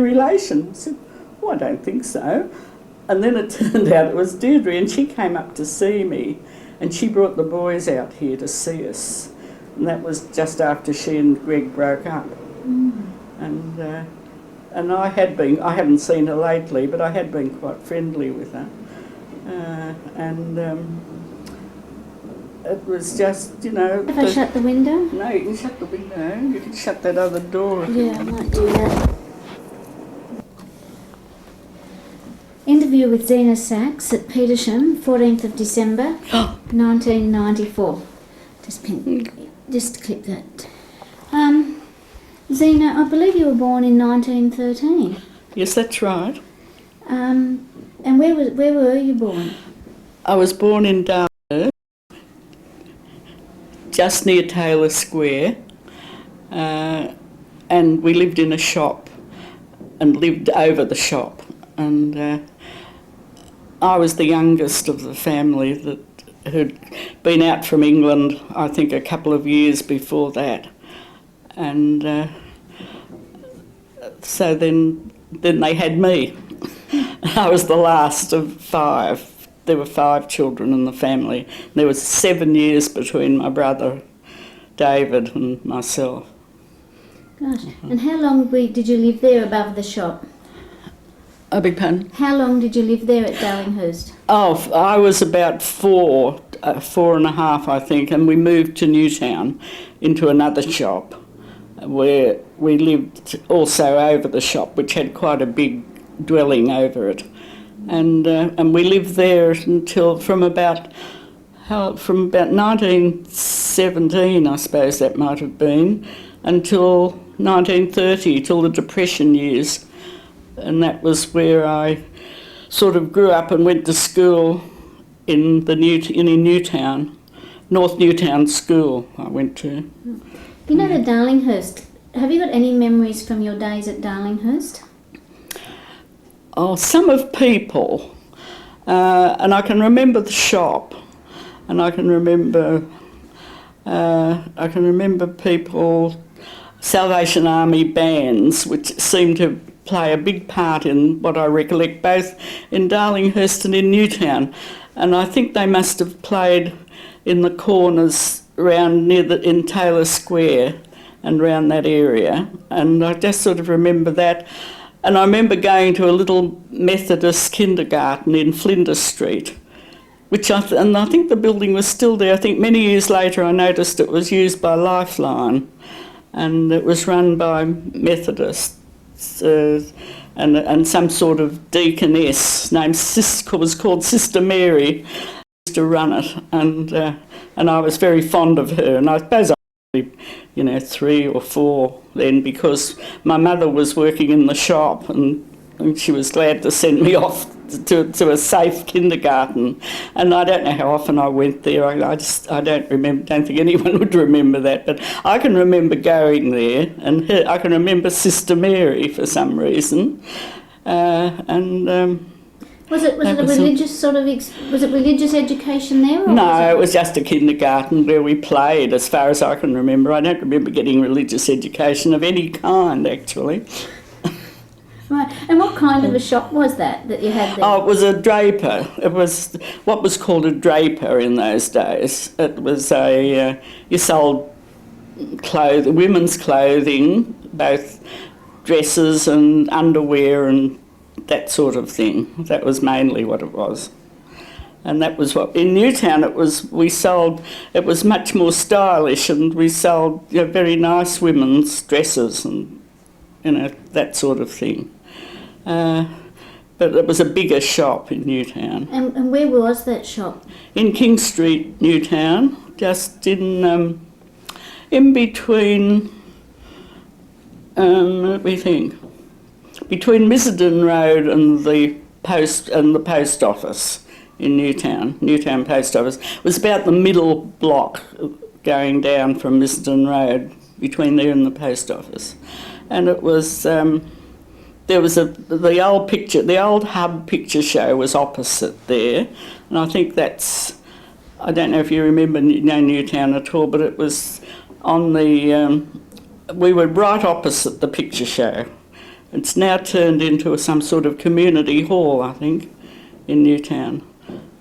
relation? I said, oh, I don't think so. And then it turned out it was Deirdre, and she came up to see me, and she brought the boys out here to see us. And that was just after she and Greg broke up. And I hadn't seen her lately, but I had been quite friendly with her. It was just, you know... Have I shut the window? No, you can shut the window. You can shut that other door. Yeah, I might do that. Interview with Zena Sachs at Petersham, 14th of December, 1994. Just clip that. Zena, I believe you were born in 1913. Yes, that's right. And where were you born? I was born in Dartford, just near Taylor Square, and we lived in a shop and lived over the shop. And I was the youngest of the family that had been out from England, I think, a couple of years before that. And so then they had me. I was the last of 5. There were 5 children in the family. There was 7 years between my brother David and myself. Gosh, and how long did you live there above the shop? I beg pardon? How long did you live there at Darlinghurst? Oh, I was about 4 and a half, I think, and we moved to Newtown into another shop where we lived also over the shop, which had quite a big dwelling over it. And we lived there until from about 1917, I suppose that might have been, until 1930, till the Depression years. And that was where I sort of grew up and went to school in Newtown, North Newtown School I went to. You know the Darlinghurst, have you got any memories from your days at Darlinghurst? Oh, some of people, and I can remember the shop, and I can remember people, Salvation Army bands, which seemed to play a big part in what I recollect, both in Darlinghurst and in Newtown. And I think they must have played in the corners around in Taylor Square and around that area. And I just sort of remember that. And I remember going to a little Methodist kindergarten in Flinders Street, and I think the building was still there. I think many years later I noticed it was used by Lifeline, and it was run by Methodists. And some sort of deaconess was called Sister Mary used to run it, and I was very fond of her. And I suppose I was 3 or 4 then, because my mother was working in the shop, and she was glad to send me off to a safe kindergarten. And I don't know how often I went there. I don't think anyone would remember that, but I can remember going there, and I can remember Sister Mary for some reason. Was it religious education there? Or no, it was just a kindergarten where we played, as far as I can remember. I don't remember getting religious education of any kind, actually. Right, and what kind of a shop was that you had there? Oh, it was a draper. It was what was called a draper in those days. It was you sold women's clothing, both dresses and underwear and that sort of thing. That was mainly what it was. And that was what, in Newtown it was much more stylish, and we sold very nice women's dresses and that sort of thing. But it was a bigger shop in Newtown. And where was that shop? In King Street, Newtown, just in between, let me think, between Missenden Road and the post office in Newtown Post Office. It was about the middle block going down from Missenden Road, between there and the post office. And it was, there was the old Hub picture show was opposite there, and I think that's, I don't know if you remember Newtown at all, but it was on the, we were right opposite the picture show. It's now turned into some sort of community hall, I think, in Newtown.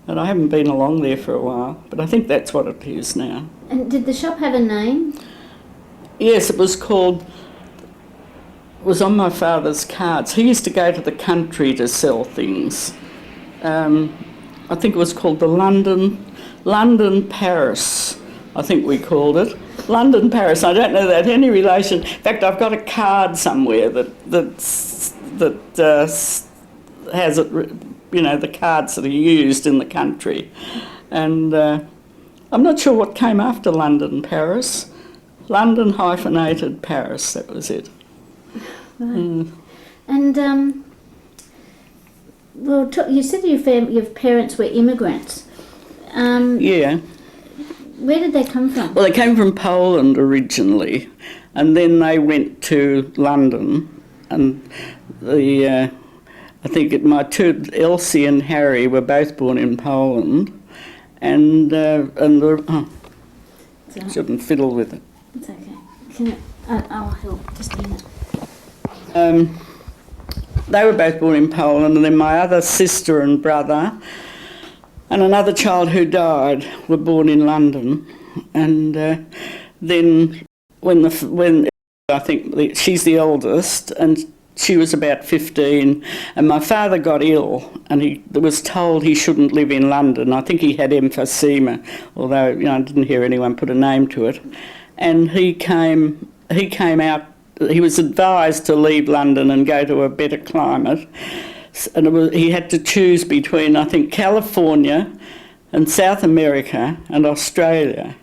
And I haven't been along there for a while, but I think that's what it is now. And did the shop have a name? Yes, it was called, it was on my father's cards. He used to go to the country to sell things. I think it was called the London Paris, I think we called it. London Paris. I don't know that any relation. In fact, I've got a card somewhere that has it, you know, the cards that are used in the country. And I'm not sure what came after London Paris. London hyphenated Paris, that was it. Right. And well, you said your parents were immigrants. Yeah. Where did they come from? Well, they came from Poland originally, and then they went to London, and I think my two, Elsie and Harry, were both born in Poland, and shouldn't fiddle with it. It's okay. I'll help. Just a minute. They were both born in Poland, and then my other sister and brother and another child who died were born in London. And then when I think she's the oldest, and she was about 15, and my father got ill, and he was told he shouldn't live in London. I think he had emphysema, although I didn't hear anyone put a name to it. And he came out. He was advised to leave London and go to a better climate, and he had to choose between, I think, California and South America and Australia.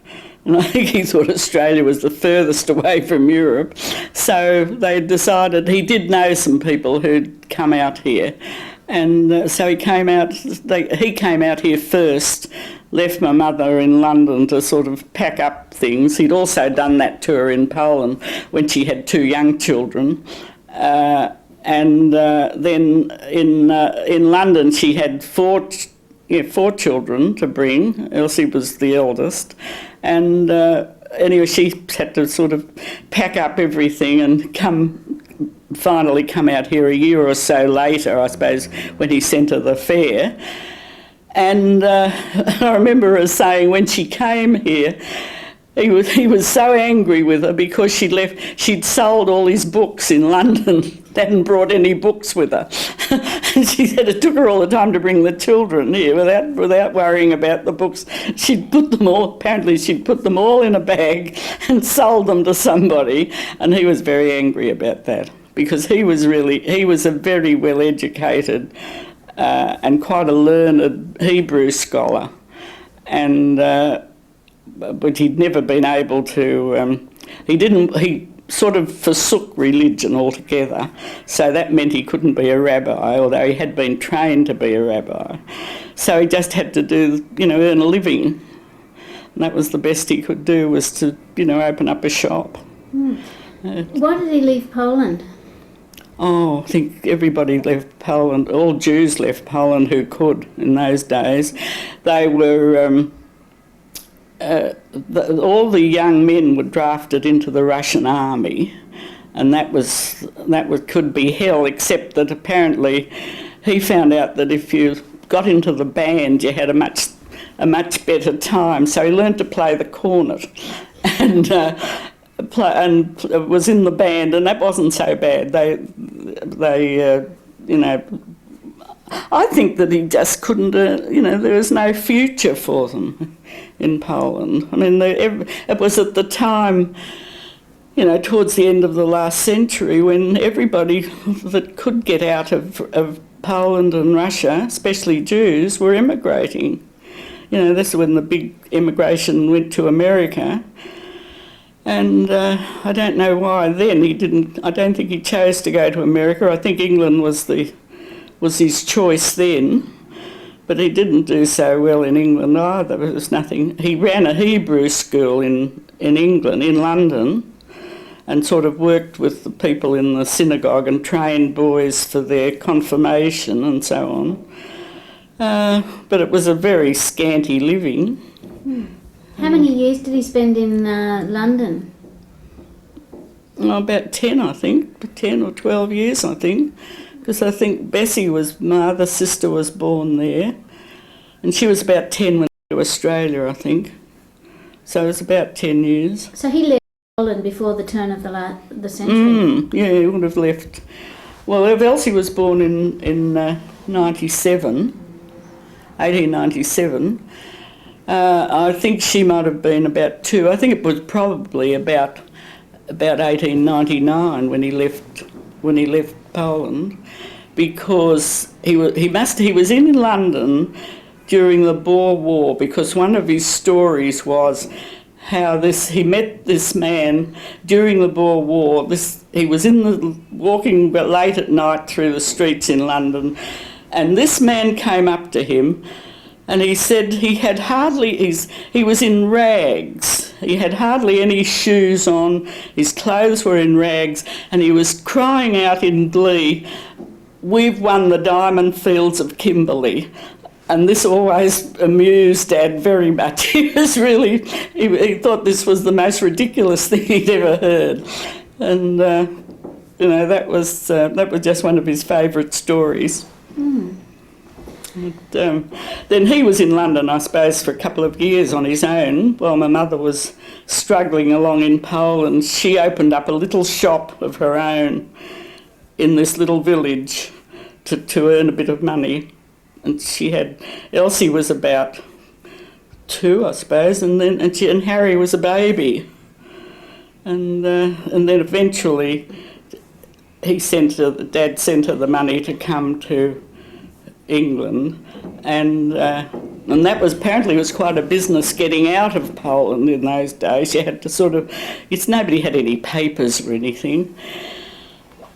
And I think he thought Australia was the furthest away from Europe. So they decided, he did know some people who'd come out here. And so he came out here first, left my mother in London to sort of pack up things. He'd also done that tour in Poland when she had two young children. And then in London she had four children to bring. Elsie was the eldest. And anyway, she had to sort of pack up everything and finally come out here a year or so later, I suppose, when he sent her the fare. And I remember her saying when she came here, he was so angry with her because she'd sold all his books in London, hadn't brought any books with her. And she said it took her all the time to bring the children here without worrying about the books. Apparently she'd put them all in a bag and sold them to somebody, and he was very angry about that because he was a very well-educated and quite a learned Hebrew scholar, and but he'd never been able to, he sort of forsook religion altogether, so that meant he couldn't be a rabbi, although he had been trained to be a rabbi. So he just had to earn a living, and that was the best he could do, was to, open up a shop. Why did he leave Poland? Oh, I think everybody left Poland, all Jews left Poland who could in those days. They were... all the young men were drafted into the Russian army, and that could be hell, except that apparently he found out that if you got into the band you had a much better time, so he learned to play the cornet and was in the band, and that wasn't so bad. I think that he just couldn't, there was no future for them in Poland. I mean, it was at the time, towards the end of the last century, when everybody that could get out of Poland and Russia, especially Jews, were immigrating. This is when the big immigration went to America. And I don't know why then I don't think he chose to go to America. I think England was his choice then, but he didn't do so well in England either. There was nothing. He ran a Hebrew school in England, in London, and sort of worked with the people in the synagogue and trained boys for their confirmation and so on. But it was a very scanty living. How many years did he spend in London? about 10, I think, 10 or 12 years, I think, because I think Bessie my other sister was born there, and she was about 10 when we went to Australia, I think. So it was about 10 years. So he left Poland before the turn of the century? Yeah, he would have left. Well, Elsie was born in 1897. I think she might have been about 2. I think it was probably about 1899 when he left Poland, because he was in London during the Boer War, because one of his stories was how he met this man during the Boer War. He was walking late at night through the streets in London, and this man came up to him, and he said he was in rags. He had hardly any shoes on. His clothes were in rags, and he was crying out in glee, "We've won the diamond fields of Kimberley." And this always amused Dad very much. He thought this was the most ridiculous thing he'd ever heard. And, that was just one of his favourite stories. But, then he was in London, I suppose, for a couple of years on his own while my mother was struggling along in Poland. She opened up a little shop of her own in this little village to earn a bit of money. And Elsie was about 2, I suppose, and Harry was a baby. And then eventually Dad sent her the money to come to England, and that was apparently quite a business getting out of Poland in those days. You had to nobody had any papers or anything.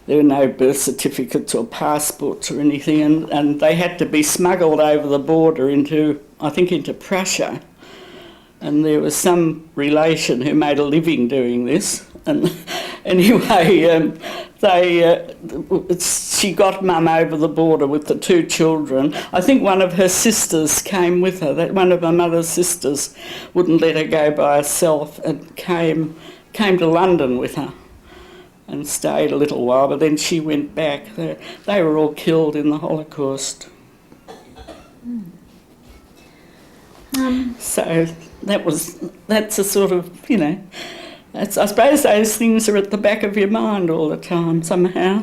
There were no birth certificates or passports or anything, and they had to be smuggled over the border into Prussia. And there was some relation who made a living doing this. And anyway, she got Mum over the border with the 2 children. I think one of her sisters came with her. One of my mother's sisters wouldn't let her go by herself, and came to London with her and stayed a little while, but then she went back. They were all killed in the Holocaust. So that's a sort of, I suppose those things are at the back of your mind all the time somehow.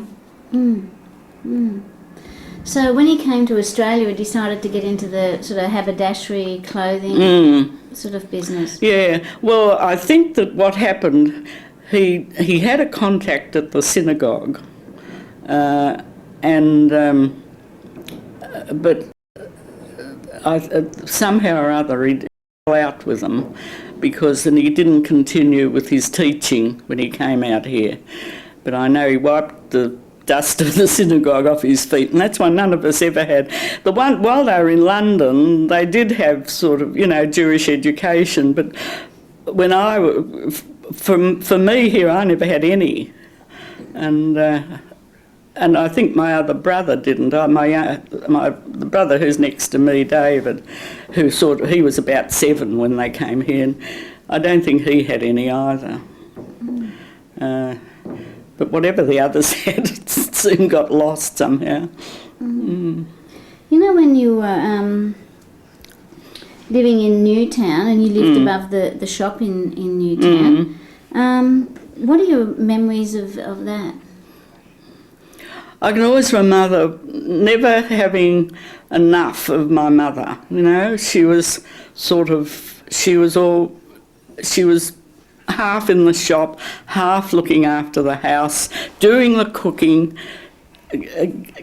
So when he came to Australia, he decided to get into the sort of haberdashery clothing sort of business. Yeah, well, I think that what happened, he had a contact at the synagogue, but somehow or other he fell out with them, and he didn't continue with his teaching when he came out here. But I know he wiped the dust of the synagogue off his feet, and that's why none of us ever had. While they were in London, they did have sort of, Jewish education, but for me here, I never had any, and I think my other brother didn't. The brother who's next to me, David, he was about 7 when they came here, and I don't think he had any either. But whatever the others had, it soon got lost somehow. When you were living in Newtown, and you lived above the shop in Newtown, what are your memories of that? I can always remember never having enough of my mother. She was half in the shop, half looking after the house, doing the cooking,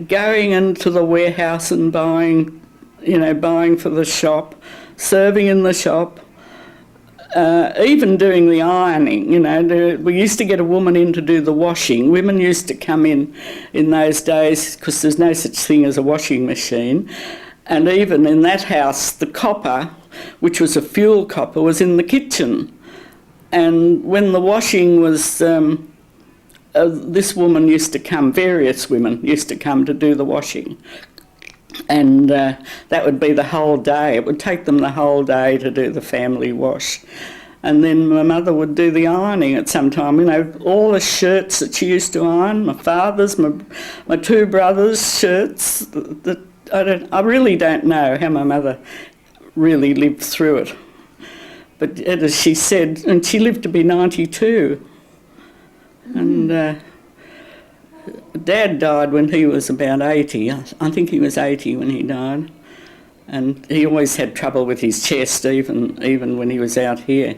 going into the warehouse and buying for the shop, serving in the shop, even doing the ironing. We used to get a woman in to do the washing. Women used to come in those days, because there's no such thing as a washing machine. And even in that house, the copper, which was a fuel copper, was in the kitchen. And when the washing was, this woman used to come, various women used to come to do the washing. And that would be the whole day. It would take them the whole day to do the family wash. And then my mother would do the ironing at some time. You know, all the shirts that she used to iron, my father's, my two brothers' shirts. I really don't know how my mother really lived through it. But as she said, and she lived to be 92. And Dad died when he was about 80. I think he was 80 when he died. And he always had trouble with his chest, even when he was out here.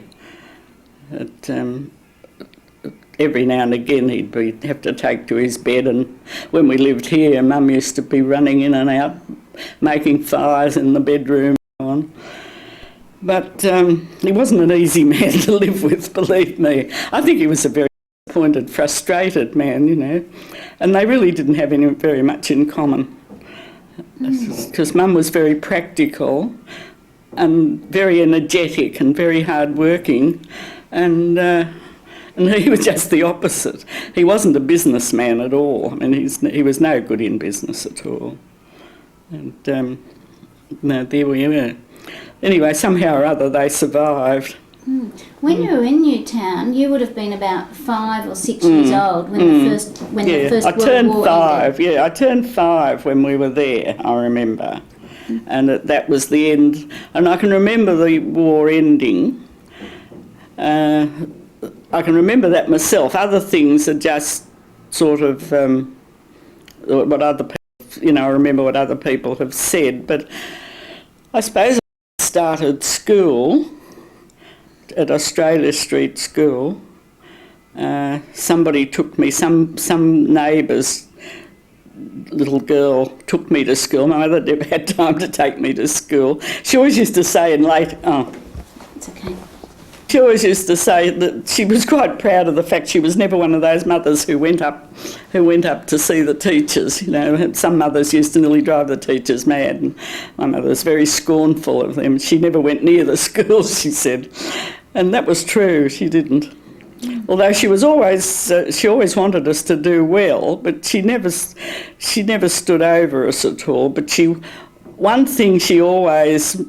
Every now and again he'd have to take to his bed, and when we lived here, Mum used to be running in and out, making fires in the bedroom and so on. But he wasn't an easy man to live with, believe me. I think he was a very disappointed, frustrated man, you know, and they really didn't have very much in common. Because Mum was very practical and very energetic and very hard-working, and he was just the opposite. He wasn't a businessman at all. I mean, he was no good in business at all. And no, there we were. Anyway, somehow or other they survived. When you were in Newtown, you would have been about 5 or 6 years old when the first World War ended. Yeah, I turned 5 when we were there, I remember. And that was the end. And I can remember the war ending. I can remember that myself. Other things are just sort of what other people, you know, I remember what other people have said. But I suppose I started school at Australia Street School. Somebody took me, some neighbour's little girl took me to school. My mother never had time to take me to school. She always used to say It's okay. She always used to say that she was quite proud of the fact she was never one of those mothers who went up to see the teachers. You know, some mothers used to nearly drive the teachers mad, and my mother was very scornful of them. She never went near the school, she said, and that was true. She didn't. Although she was always, she always wanted us to do well, but she never stood over us at all. But one thing she always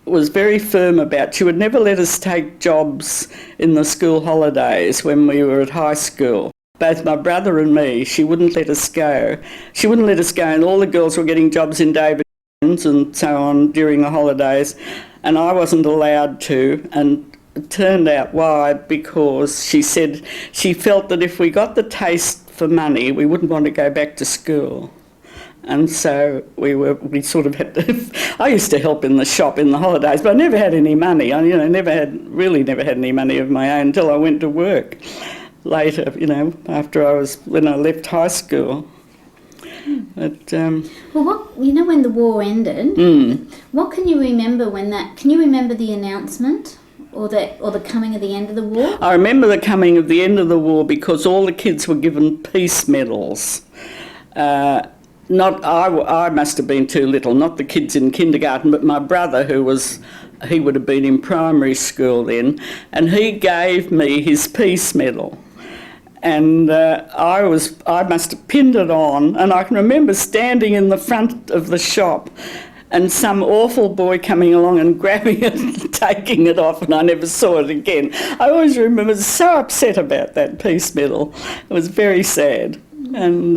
was very firm about, she would never let us take jobs in the school holidays when we were at high school. Both my brother and me, she wouldn't let us go. She wouldn't let us go, and all the girls were getting jobs in David and so on during the holidays, and I wasn't allowed to. And it turned out why, because she said she felt that if we got the taste for money, we wouldn't want to go back to school. And so we sort of had to. I used to help in the shop in the holidays, but I never had any money. I, never had any money of my own until I went to work later. When I left high school. But well, when the war ended, what can you remember Can you remember the announcement? Or the coming of the end of the war? I remember the coming of the end of the war because all the kids were given peace medals. I must have been too little, not the kids in kindergarten, but my brother, he would have been in primary school then, and he gave me his peace medal. And I must have pinned it on, and I can remember standing in the front of the shop and some awful boy coming along and grabbing it and taking it off, and I never saw it again. I always remember so upset about that peace medal. It was very sad. And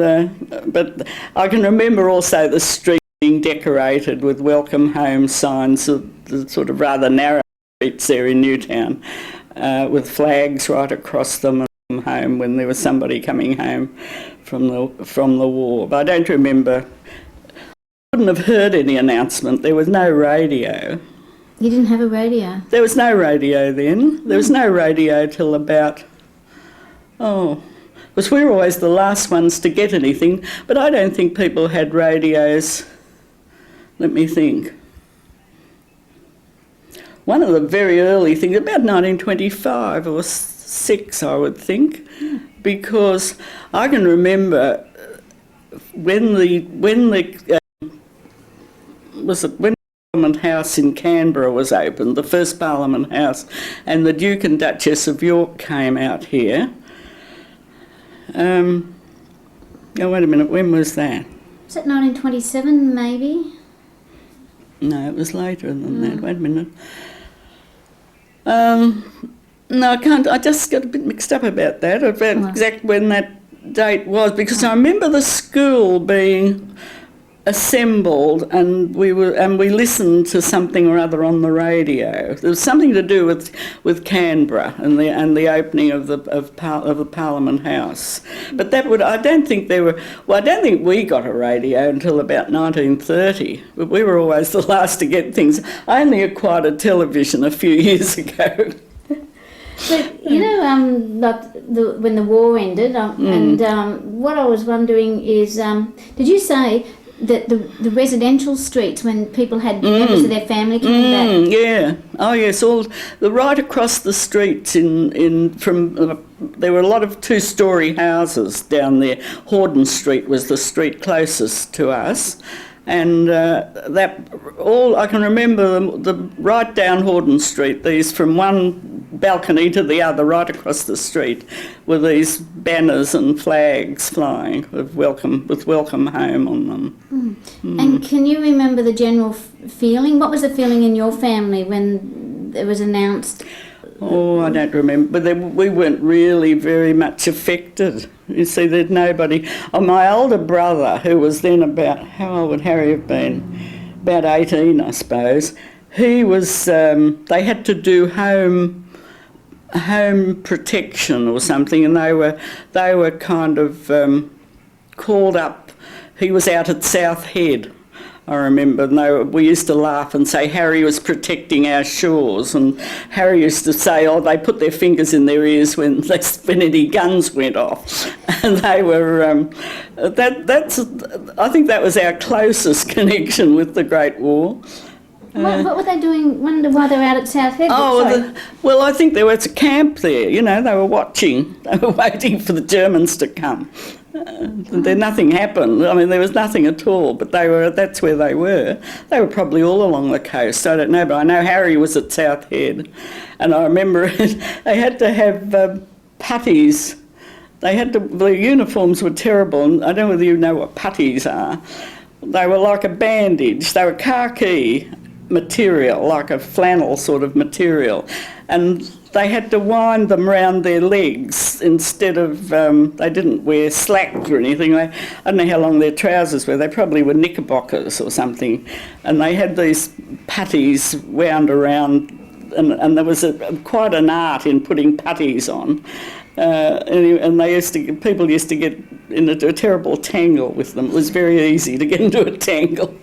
but I can remember also the street being decorated with welcome home signs, the sort of rather narrow streets there in Newtown, with flags right across them, and home when there was somebody coming home from the war. But I don't remember. I wouldn't have heard any announcement. There was no radio. You didn't have a radio? There was no radio then. There was no radio till about, because we were always the last ones to get anything, but I don't think people had radios. Let me think. One of the very early things, about 1925 or 6, I would think, because I can remember when the Parliament House in Canberra was opened, the first Parliament House, and the Duke and Duchess of York came out here. Wait a minute, when was that? Was it 1927 maybe? No, it was later than that. Wait a minute. No, I can't. I just got a bit mixed up about that, about exactly when that date was, because I remember the school being assembled and we listened to something or other on the radio. There was something to do with Canberra and the opening of the Parliament House. But I don't think we got a radio until about 1930. But we were always the last to get things. I only acquired a television a few years ago. But when the war ended, and what I was wondering is, did you say that the residential streets, when people had members of their family coming back? Yeah. Oh yes, right across the streets there were a lot of two-storey houses down there. Horden Street was the street closest to us. And I can remember the right down Horden Street, these from one balcony to the other, right across the street, were these banners and flags flying with welcome home on them. And can you remember the general feeling? What was the feeling in your family when it was announced? Oh, I don't remember, but we weren't really very much affected. You see, there'd nobody. Oh, my older brother, who was then how old would Harry have been? About 18, I suppose. He was. They had to do home protection or something, and they were kind of called up. He was out at South Head, I remember, and we used to laugh and say Harry was protecting our shores, and Harry used to say, they put their fingers in their ears when any guns went off, and they were. I think that was our closest connection with the Great War. What were they doing? Wonder why they were out at South Head? Well, I think there was a camp there. They were watching. They were waiting for the Germans to come. Then nothing happened. I mean, there was nothing at all. But that's where they were. They were probably all along the coast. I don't know, but I know Harry was at South Head, and I remember they had to have putties. The uniforms were terrible, and I don't know whether you know what putties are. They were like a bandage. They were khaki material, like a flannel sort of material, and they had to wind them round their legs instead of, they didn't wear slacks or anything. I don't know how long their trousers were. They probably were knickerbockers or something, and they had these putties wound around, and there was quite an art in putting putties on. And people used to get into a terrible tangle with them. It was very easy to get into a tangle.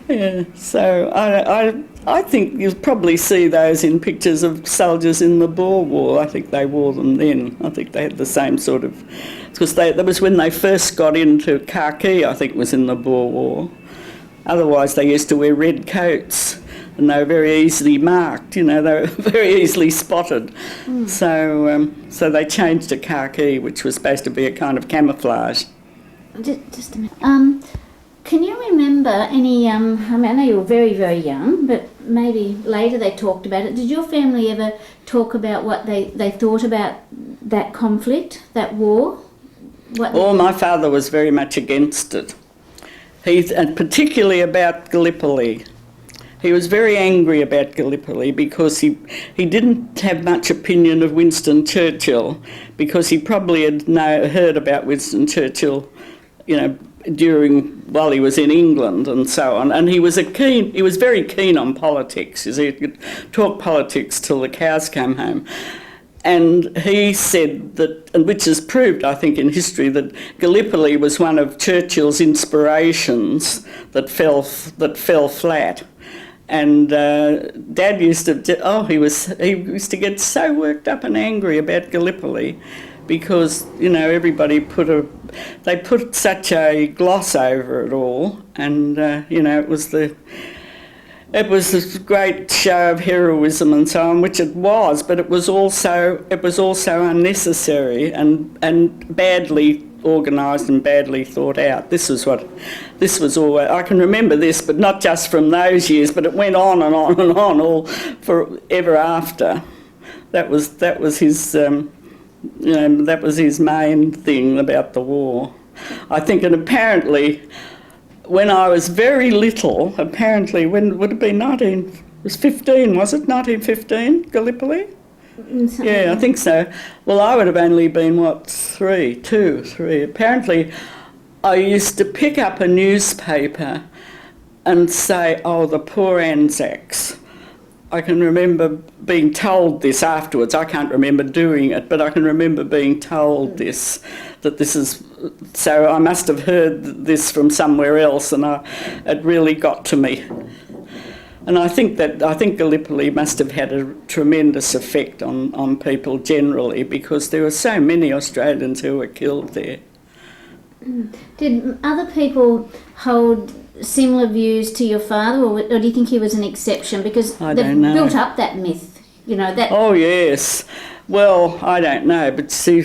Yeah, so I think you'll probably see those in pictures of soldiers in the Boer War. I think they wore them then. I think they had the same sort of, because that was when they first got into khaki, I think, was in the Boer War. Otherwise they used to wear red coats, and they were very easily marked, they were very easily spotted. So they changed to khaki, which was supposed to be a kind of camouflage. Just a minute. Can you remember any, I know you were very, very young, but maybe later they talked about it. Did your family ever talk about what they thought about that conflict, that war? My father was very much against it. And particularly about Gallipoli. He was very angry about Gallipoli because he didn't have much opinion of Winston Churchill, because he probably had heard about Winston Churchill, while he was in England and so on. And he was very keen on politics. He could talk politics till the cows came home. And he said that, and which is proved, I think, in history, that Gallipoli was one of Churchill's inspirations that fell flat. And Dad used to, he used to get so worked up and angry about Gallipoli, because everybody put such a gloss over it all, and it was this great show of heroism and so on, which it was, but it was also unnecessary and badly organised and badly thought out. This was always, I can remember this, but not just from those years, but it went on and on and on all forever after. That was his. That was his main thing about the war, I think. And apparently, when I was very little, when would it be was 15, was it? 1915, Gallipoli? Yeah, I think so. Well, I would have only been, what, 3. Apparently, I used to pick up a newspaper and say, oh, the poor Anzacs. I can remember being told this afterwards. I can't remember doing it, but I can remember being told this, that this is... So I must have heard this from somewhere else, and it really got to me. And I think Gallipoli must have had a tremendous effect on people generally, because there were so many Australians who were killed there. Did other people hold similar views to your father, or do you think he was an exception? Because they've built up that myth, you know, that... Oh, yes. Well, I don't know, but see,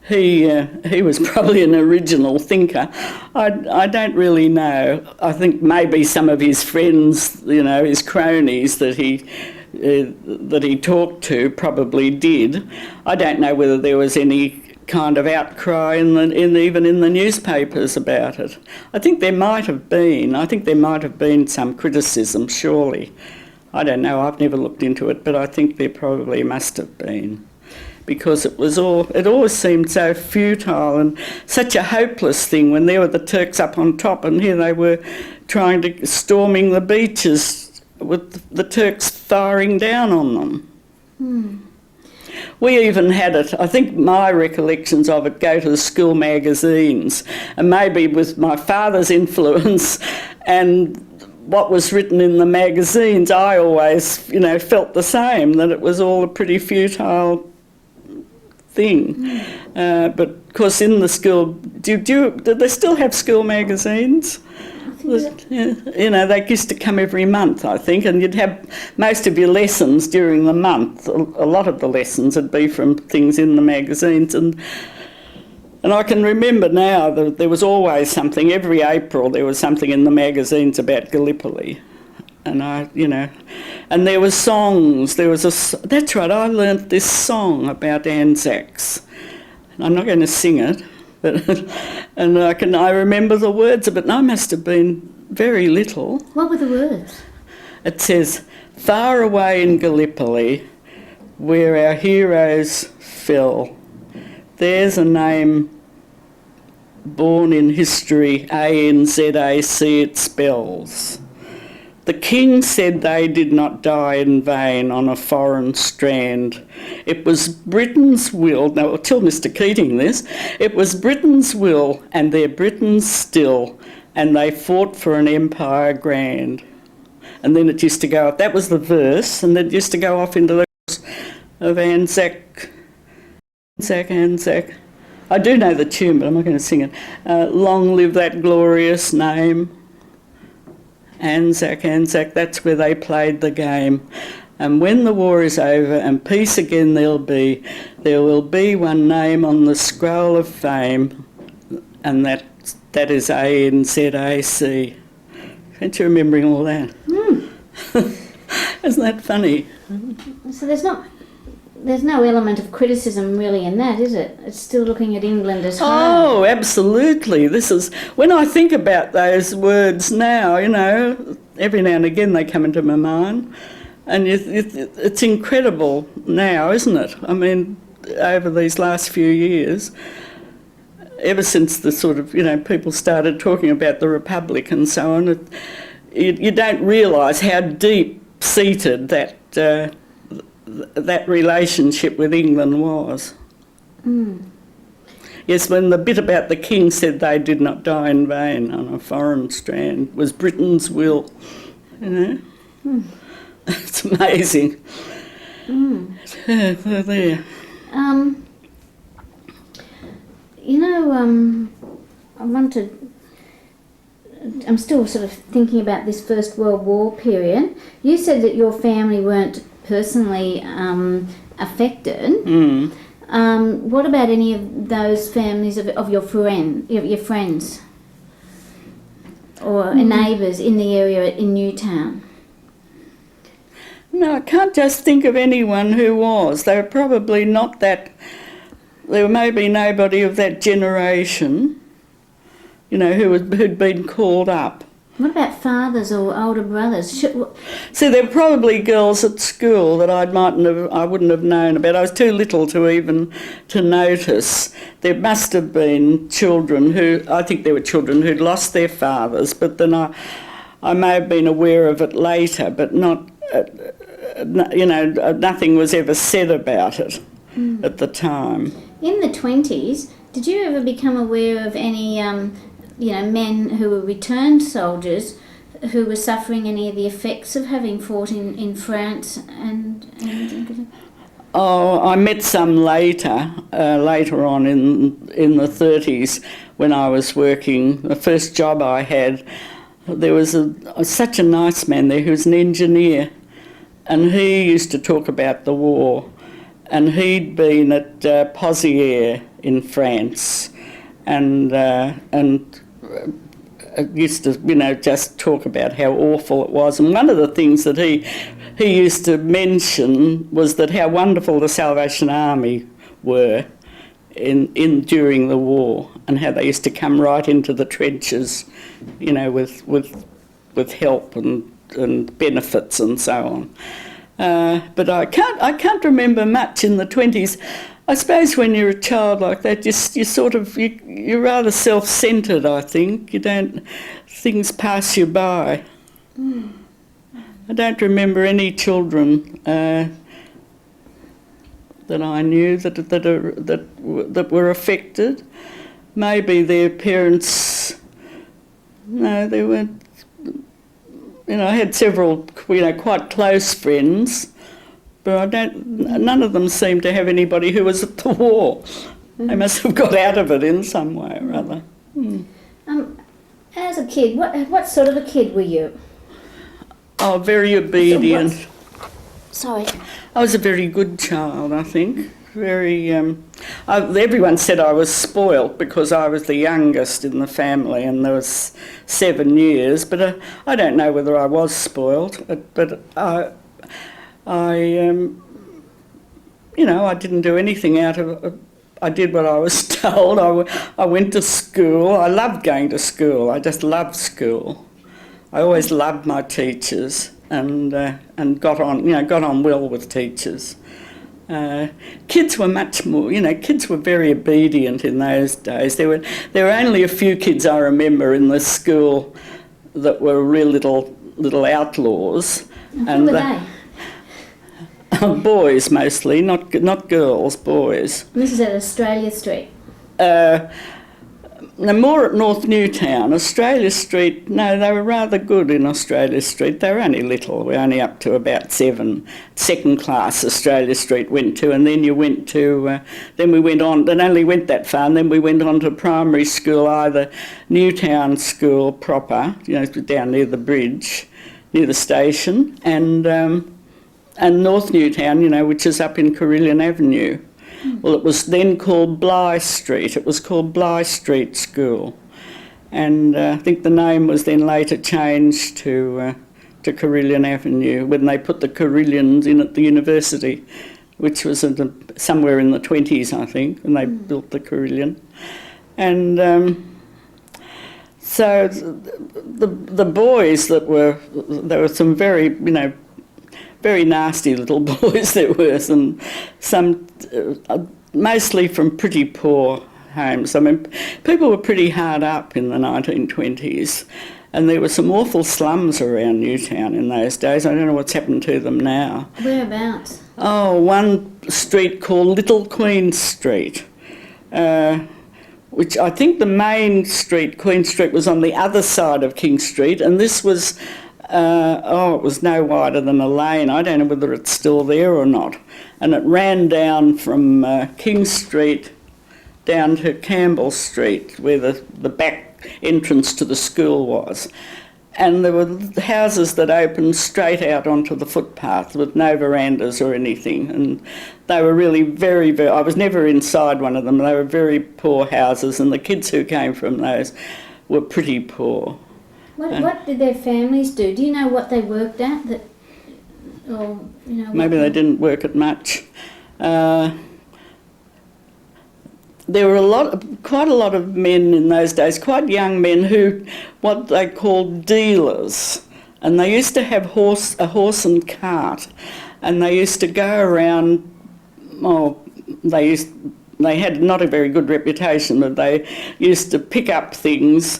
he was probably an original thinker. I don't really know. I think maybe some of his friends, you know, his cronies that he talked to probably did. I don't know whether there was any kind of outcry even in the newspapers about it. I think there might have been. I think there might have been some criticism, surely. I don't know, I've never looked into it, but I think there probably must have been, because it always seemed so futile and such a hopeless thing when there were the Turks up on top, and here they were storming the beaches with the Turks firing down on them. We even had it, I think my recollections of it go to the school magazines, and maybe with my father's influence and what was written in the magazines, I always, you know, felt the same, that it was all a pretty futile thing. But of course in the school, did they still have school magazines? You know, they used to come every month, I think, and you'd have most of your lessons during the month. A lot of the lessons would be from things in the magazines, and I can remember now that there was always something. Every April there was something in the magazines about Gallipoli, and and there were songs. That's right. I learnt this song about Anzacs. I'm not going to sing it. And I remember the words of it, and I must have been very little. What were the words? It says, "Far away in Gallipoli, where our heroes fell, there's a name born in history, ANZAC it spells. The king said they did not die in vain on a foreign strand. It was Britain's will," now I'll tell Mr Keating this, "it was Britain's will, and they're Britons still, and they fought for an empire grand." And then it used to go up, that was the verse, and it used to go off into the chorus of Anzac. I do know the tune, but I'm not going to sing it. Long live that glorious name. Anzac, that's where they played the game. And when the war is over and peace again there will be one name on the scroll of fame, and that is ANZAC. Aren't you remembering all that? Isn't that funny? So there's no element of criticism really in that, is it? It's still looking at England as home. Oh, absolutely. When I think about those words now, you know, every now and again they come into my mind, and it's incredible now, isn't it? I mean, over these last few years, ever since the sort of, you know, people started talking about the Republic and so on, you don't realise how deep-seated that relationship with England was. Yes, when the bit about the king said they did not die in vain on a foreign strand was Britain's will, you know. It's amazing. There. You know, I'm still sort of thinking about this First World War period. You said that your family weren't personally affected. What about any of those families of your friends or neighbours in the area in Newtown? No, I can't just think of anyone who was. They were probably not that... There may be nobody of that generation, you know, who'd been called up. What about fathers or older brothers? See, there were probably girls at school that I wouldn't have known about. I was too little to even to notice. There must have been children I think there were children who'd lost their fathers, but then I may have been aware of it later, but not, nothing was ever said about it at the time. In the 20s, did you ever become aware of any men who were returned soldiers who were suffering any of the effects of having fought in France and Oh, I met some later on in the 30s when I was working. The first job I had, there was such a nice man there who was an engineer, and he used to talk about the war, and he'd been at Pozières in France, and used to, just talk about how awful it was. And one of the things that he used to mention was that how wonderful the Salvation Army were during the war, and how they used to come right into the trenches, with help and benefits and so on. But I can't remember much in the 20s. I suppose when you're a child like that, you're rather self-centred, I think. Things pass you by. I don't remember any children that I knew that were affected. Maybe their parents. No, they weren't. I had several, quite close friends, but none of them seemed to have anybody who was at the war. They must have got out of it in some way or other. As a kid, what sort of a kid were you? Oh, very obedient. Sorry. I was a very good child, I think. Very. Everyone said I was spoilt because I was the youngest in the family, and there was 7 years. But I don't know whether I was spoilt. But I didn't do anything out of. I did what I was told. I went to school. I loved going to school. I just loved school. I always loved my teachers and got on well with teachers. Kids were much more, kids were very obedient in those days. There were only a few kids I remember in the school that were real little outlaws. Who were they? Boys mostly, not girls, boys. And this is at Australia Street? No, more at North Newtown. Australia Street, no, they were rather good in Australia Street. They were only little. We were only up to about 7. Second class Australia Street went to, and then you went to, then we went on, then only went that far, and then we went on to primary school, either Newtown School proper, down near the bridge, near the station, and North Newtown, which is up in Carillon Avenue. Well, it was then called Bligh Street. It was called Bligh Street School. And I think the name was then later changed to Carillon Avenue when they put the Carillons in at the university, which was somewhere in the 20s, I think, when they built the Carillon. And so the boys there were some very, very nasty little boys there were, some mostly from pretty poor homes. I mean, people were pretty hard up in the 1920s, and there were some awful slums around Newtown in those days. I don't know what's happened to them now. Whereabouts? Oh, one street called Little Queen Street, which I think the main street, Queen Street, was on the other side of King Street, and this was it was no wider than a lane. I don't know whether it's still there or not. And it ran down from King Street down to Campbell Street, where the back entrance to the school was. And there were houses that opened straight out onto the footpath with no verandas or anything. And they were really very, very... I was never inside one of them. They were very poor houses, and the kids who came from those were pretty poor. What did their families do? Do you know what they worked at? Maybe they didn't work at much. there were quite a lot of men in those days, quite young men who, what they called dealers, and they used to have a horse and cart, and they used to go around. They had not a very good reputation, but they used to pick up things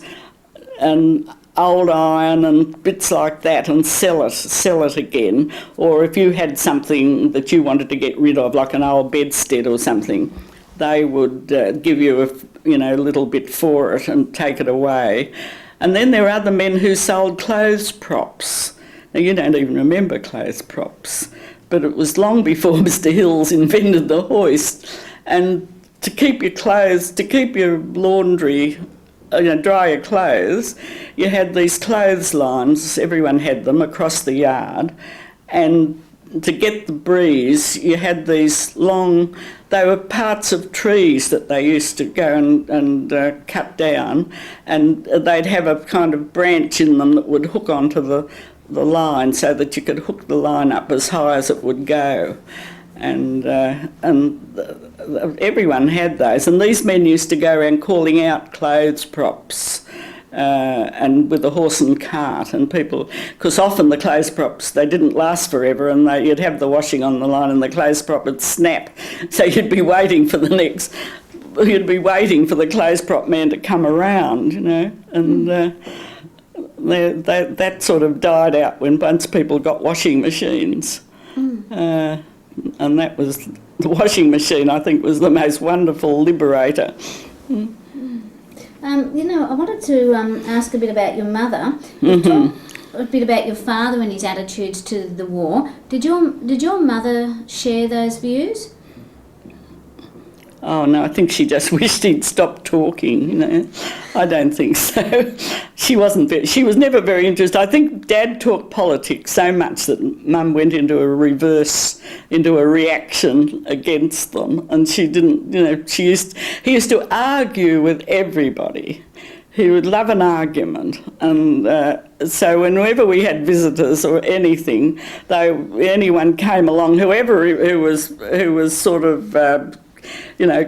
and old iron and bits like that and sell it again. Or if you had something that you wanted to get rid of, like an old bedstead or something, they would give you a little bit for it and take it away. And then there were other men who sold clothes props. Now, you don't even remember clothes props, but it was long before Mr. Hills invented the hoist. And to keep your laundry, dry your clothes, you had these clotheslines, everyone had them across the yard, and to get the breeze, you had these long, they were parts of trees that they used to go and cut down, and they'd have a kind of branch in them that would hook onto the line so that you could hook the line up as high as it would go. And everyone had those, and these men used to go around calling out clothes props and with a horse and cart, and people, because often the clothes props, they didn't last forever, and you'd have the washing on the line and the clothes prop would snap, so you'd be waiting for the clothes prop man to come around, and that sort of died out once people got washing machines. And that was, the washing machine, I think, was the most wonderful liberator. I wanted to ask a bit about your mother. You've talked a bit about your father and his attitudes to the war. Did your mother share those views? Oh no, I think she just wished he'd stop talking, I don't think so. She was never very interested. I think Dad talked politics so much that Mum went into a reaction against them, and she didn't, he used to argue with everybody. He would love an argument, and so whenever we had visitors or anything, anyone came along, whoever who was sort of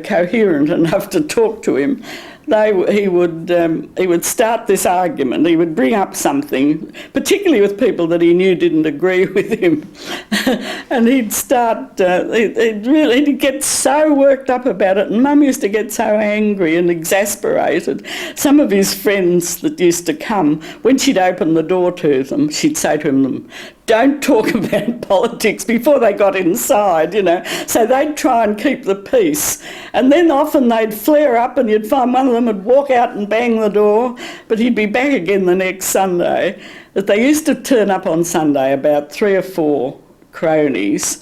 coherent enough to talk to him, he would start this argument. He would bring up something, particularly with people that he knew didn't agree with him, and he'd start. He'd get so worked up about it, and Mum used to get so angry and exasperated. Some of his friends that used to come, when she'd open the door to them, she'd say to them, "Don't talk about politics," before they got inside, So they'd try and keep the peace. And then often they'd flare up, and you'd find one of them would walk out and bang the door, but he'd be back again the next Sunday. But they used to turn up on Sunday, about 3 or 4 cronies,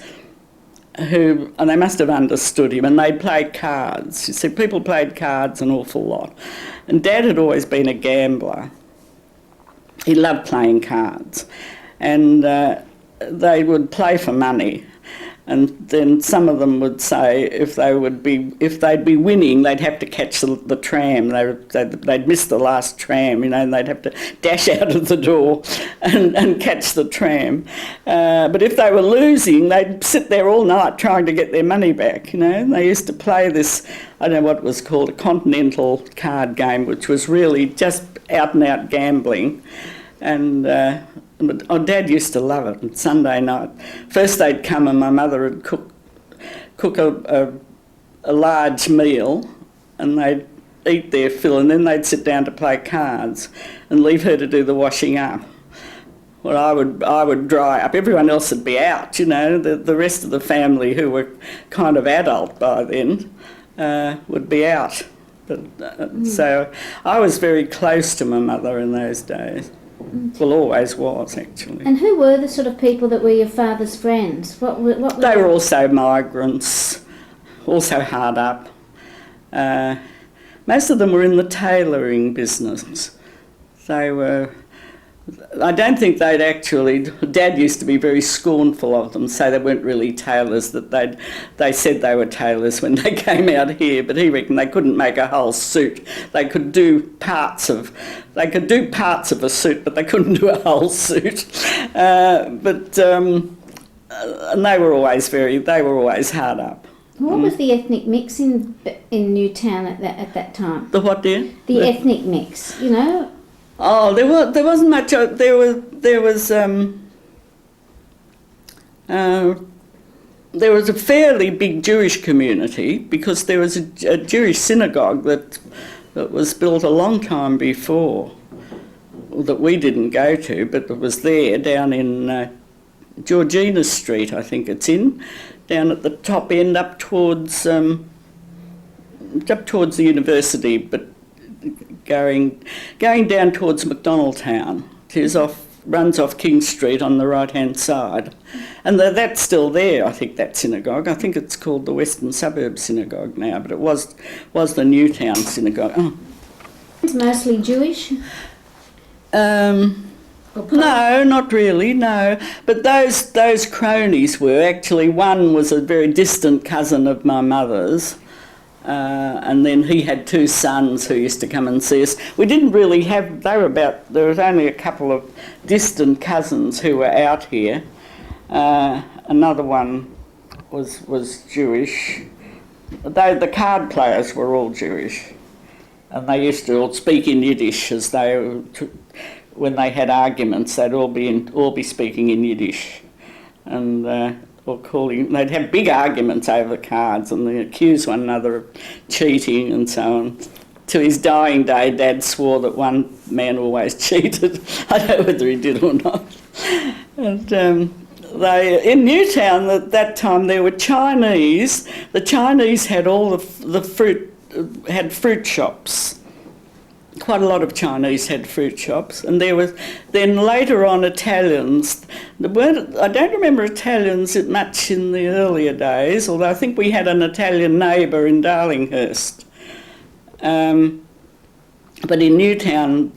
and they must have understood him, and they'd play cards. You see, people played cards an awful lot. And Dad had always been a gambler. He loved playing cards. And they would play for money, and then some of them would say if they'd be winning, they'd have to catch the tram. They'd miss the last tram, and they'd have to dash out of the door and catch the tram. But if they were losing, they'd sit there all night trying to get their money back. They used to play this, I don't know what it was called, a continental card game, which was really just out and out gambling. And Dad used to love it. And Sunday night, first they'd come and my mother would cook a large meal, and they'd eat their fill, and then they'd sit down to play cards and leave her to do the washing up. Well, I would dry up. Everyone else would be out, The rest of the family, who were kind of adult by then, would be out. So I was very close to my mother in those days. Well, always was, actually. And who were the sort of people that were your father's friends? What were they were also migrants, also hard up. Most of them were in the tailoring business. They were. I don't think they'd actually. Dad used to be very scornful of them, so they weren't really tailors. That they said they were tailors when they came out here, but he reckoned they couldn't make a whole suit. They could do parts of a suit, but they couldn't do a whole suit. And they were always hard up. What was the ethnic mix in Newtown at that time? The what, dear? The ethnic mix, you know. Oh, there wasn't much. There was a fairly big Jewish community because there was a Jewish synagogue that was built a long time before, that we didn't go to, but it was there down in Georgina Street, I think it's in, down at the top end up towards the university, but going down towards McDonaldtown. It runs off King Street on the right-hand side. And that's still there, I think, that synagogue. I think it's called the Western Suburb Synagogue now, but it was the Newtown Synagogue. Oh. It's mostly Jewish? No, not really, no. But those cronies were actually, one was a very distant cousin of my mother's, and then he had two sons who used to come and see us. We didn't really have, there was only a couple of distant cousins who were out here. Another one was Jewish. The card players were all Jewish, and they used to all speak in Yiddish as when they had arguments. They'd all be speaking in Yiddish, and they'd have big arguments over the cards, and they accuse one another of cheating and so on. To his dying day, Dad swore that one man always cheated. I don't know whether he did or not. And in Newtown at that time there were Chinese. The Chinese had all the fruit, had fruit shops. Quite a lot of Chinese had fruit shops, and there was then later on Italians. I don't remember Italians much in the earlier days, although I think we had an Italian neighbour in Darlinghurst. But in Newtown,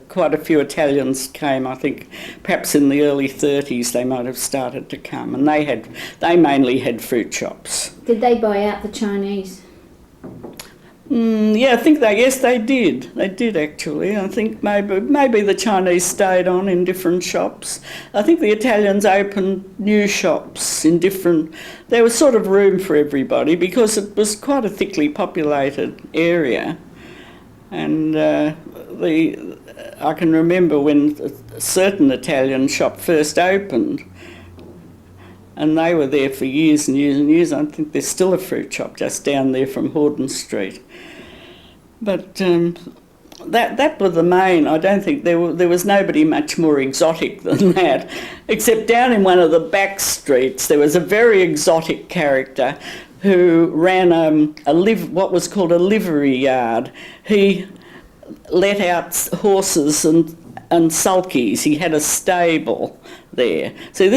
quite a few Italians came. I think perhaps in the early 30s they might have started to come, and they mainly had fruit shops. Did they buy out the Chinese? Yeah, I think they did. They did actually. I think maybe the Chinese stayed on in different shops. I think the Italians opened new shops in different. There was sort of room for everybody because it was quite a thickly populated area, and I can remember when a certain Italian shop first opened. And they were there for years and years and years. I think there's still a fruit shop just down there from Horden Street. But that was the main. I don't think there was nobody much more exotic than that, except down in one of the back streets there was a very exotic character who ran what was called a livery yard. He let out horses and sulkies. He had a stable there. So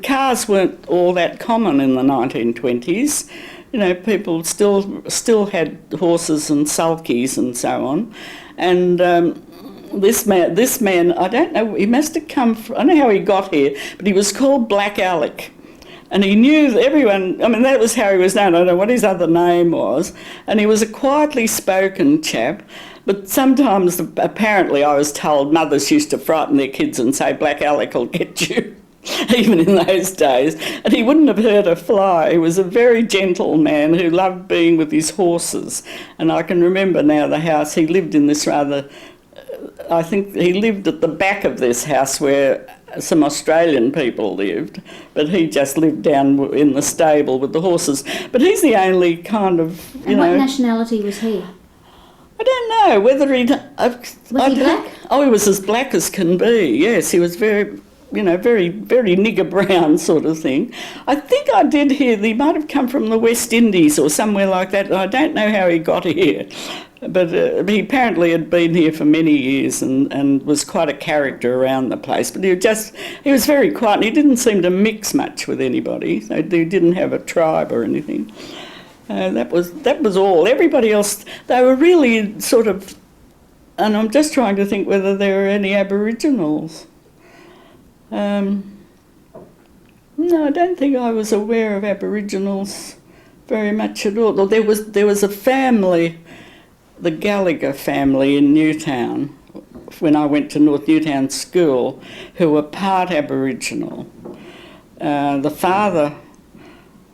cars weren't all that common in the 1920s. You know, people still had horses and sulkies and so on. And this man, I don't know, he must have come from, I don't know how he got here, but he was called Black Alec. And he knew everyone, I mean, that was how he was known. I don't know what his other name was. And he was a quietly spoken chap. But sometimes, apparently, I was told mothers used to frighten their kids and say, Black Alec will get you, even in those days. And he wouldn't have hurt a fly. He was a very gentle man who loved being with his horses. And I can remember now the house, he lived in this I think he lived at the back of this house where some Australian people lived, but he just lived down in the stable with the horses. But he's the only kind of, And what nationality was he? I don't know whether he... Was he black? Oh, he was as black as can be, yes. He was very, very nigger brown sort of thing. I think I did hear that he might have come from the West Indies or somewhere like that. I don't know how he got here. But he apparently had been here for many years and was quite a character around the place. But he was very quiet, and he didn't seem to mix much with anybody. So he didn't have a tribe or anything. That was all. Everybody else, they were really sort of, and I'm just trying to think whether there were any Aboriginals. No, I don't think I was aware of Aboriginals very much at all. There was a family, the Gallagher family in Newtown, when I went to North Newtown School, who were part Aboriginal. The father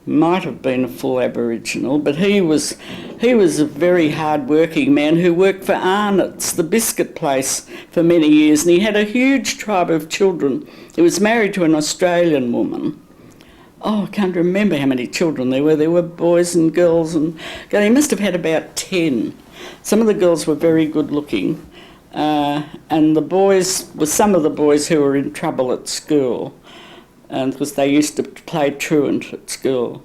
might have been a full Aboriginal, but he was a very hard-working man who worked for Arnott's, the biscuit place, for many years, and he had a huge tribe of children. He was married to an Australian woman. Oh, I can't remember how many children there were. There were boys and girls, and he must have had about 10. Some of the girls were very good-looking, and the boys were some of the boys who were in trouble at school. And because they used to play truant at school.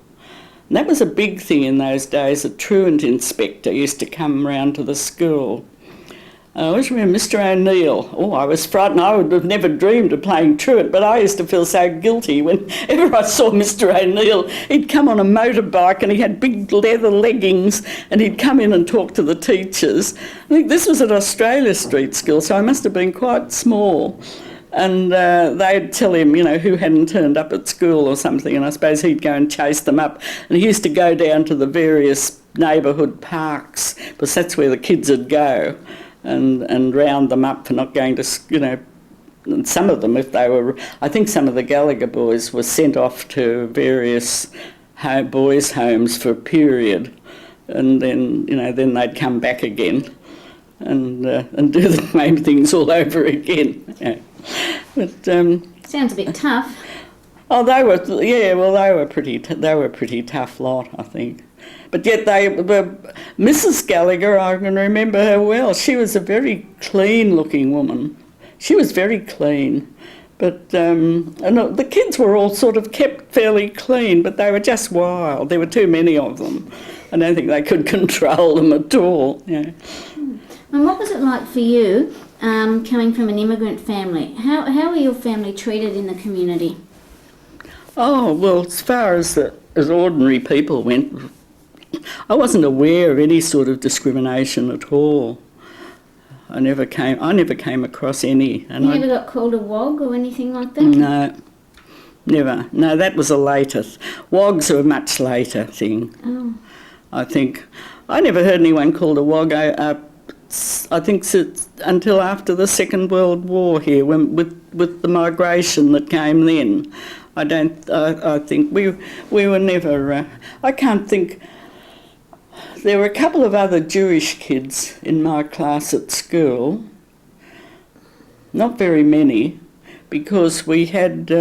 And that was a big thing in those days. A truant inspector used to come round to the school. I always remember Mr. O'Neill. Oh, I was frightened. I would have never dreamed of playing truant, but I used to feel so guilty whenever I saw Mr. O'Neill. He'd come on a motorbike and he had big leather leggings and he'd come in and talk to the teachers. I think this was at Australia Street School, so I must have been quite small. And they'd tell him, who hadn't turned up at school or something, and I suppose he'd go and chase them up. And he used to go down to the various neighbourhood parks, because that's where the kids would go, and round them up for not going to, and some of them, if they were, I think some of the Gallagher boys were sent off to various boys' homes for a period, and then, then they'd come back again and do the same things all over again. But sounds a bit tough. Oh, they were pretty tough lot, I think. But yet Mrs. Gallagher, I can remember her well. She was a very clean-looking woman. She was very clean. But and the kids were all sort of kept fairly clean, but they were just wild. There were too many of them. I don't think they could control them at all. Yeah. And what was it like for you, coming from an immigrant family? How were your family treated in the community? Oh, well, as far as ordinary people went, I wasn't aware of any sort of discrimination at all. I never came across any. And you never got called a wog or anything like that? No, never. No, that was a later. Wogs are a much later thing. Oh. I think. I never heard anyone called a wog. I think until after the Second World War here, with the migration that came then. I think we were never. I can't think. There were a couple of other Jewish kids in my class at school. Not very many, because we had.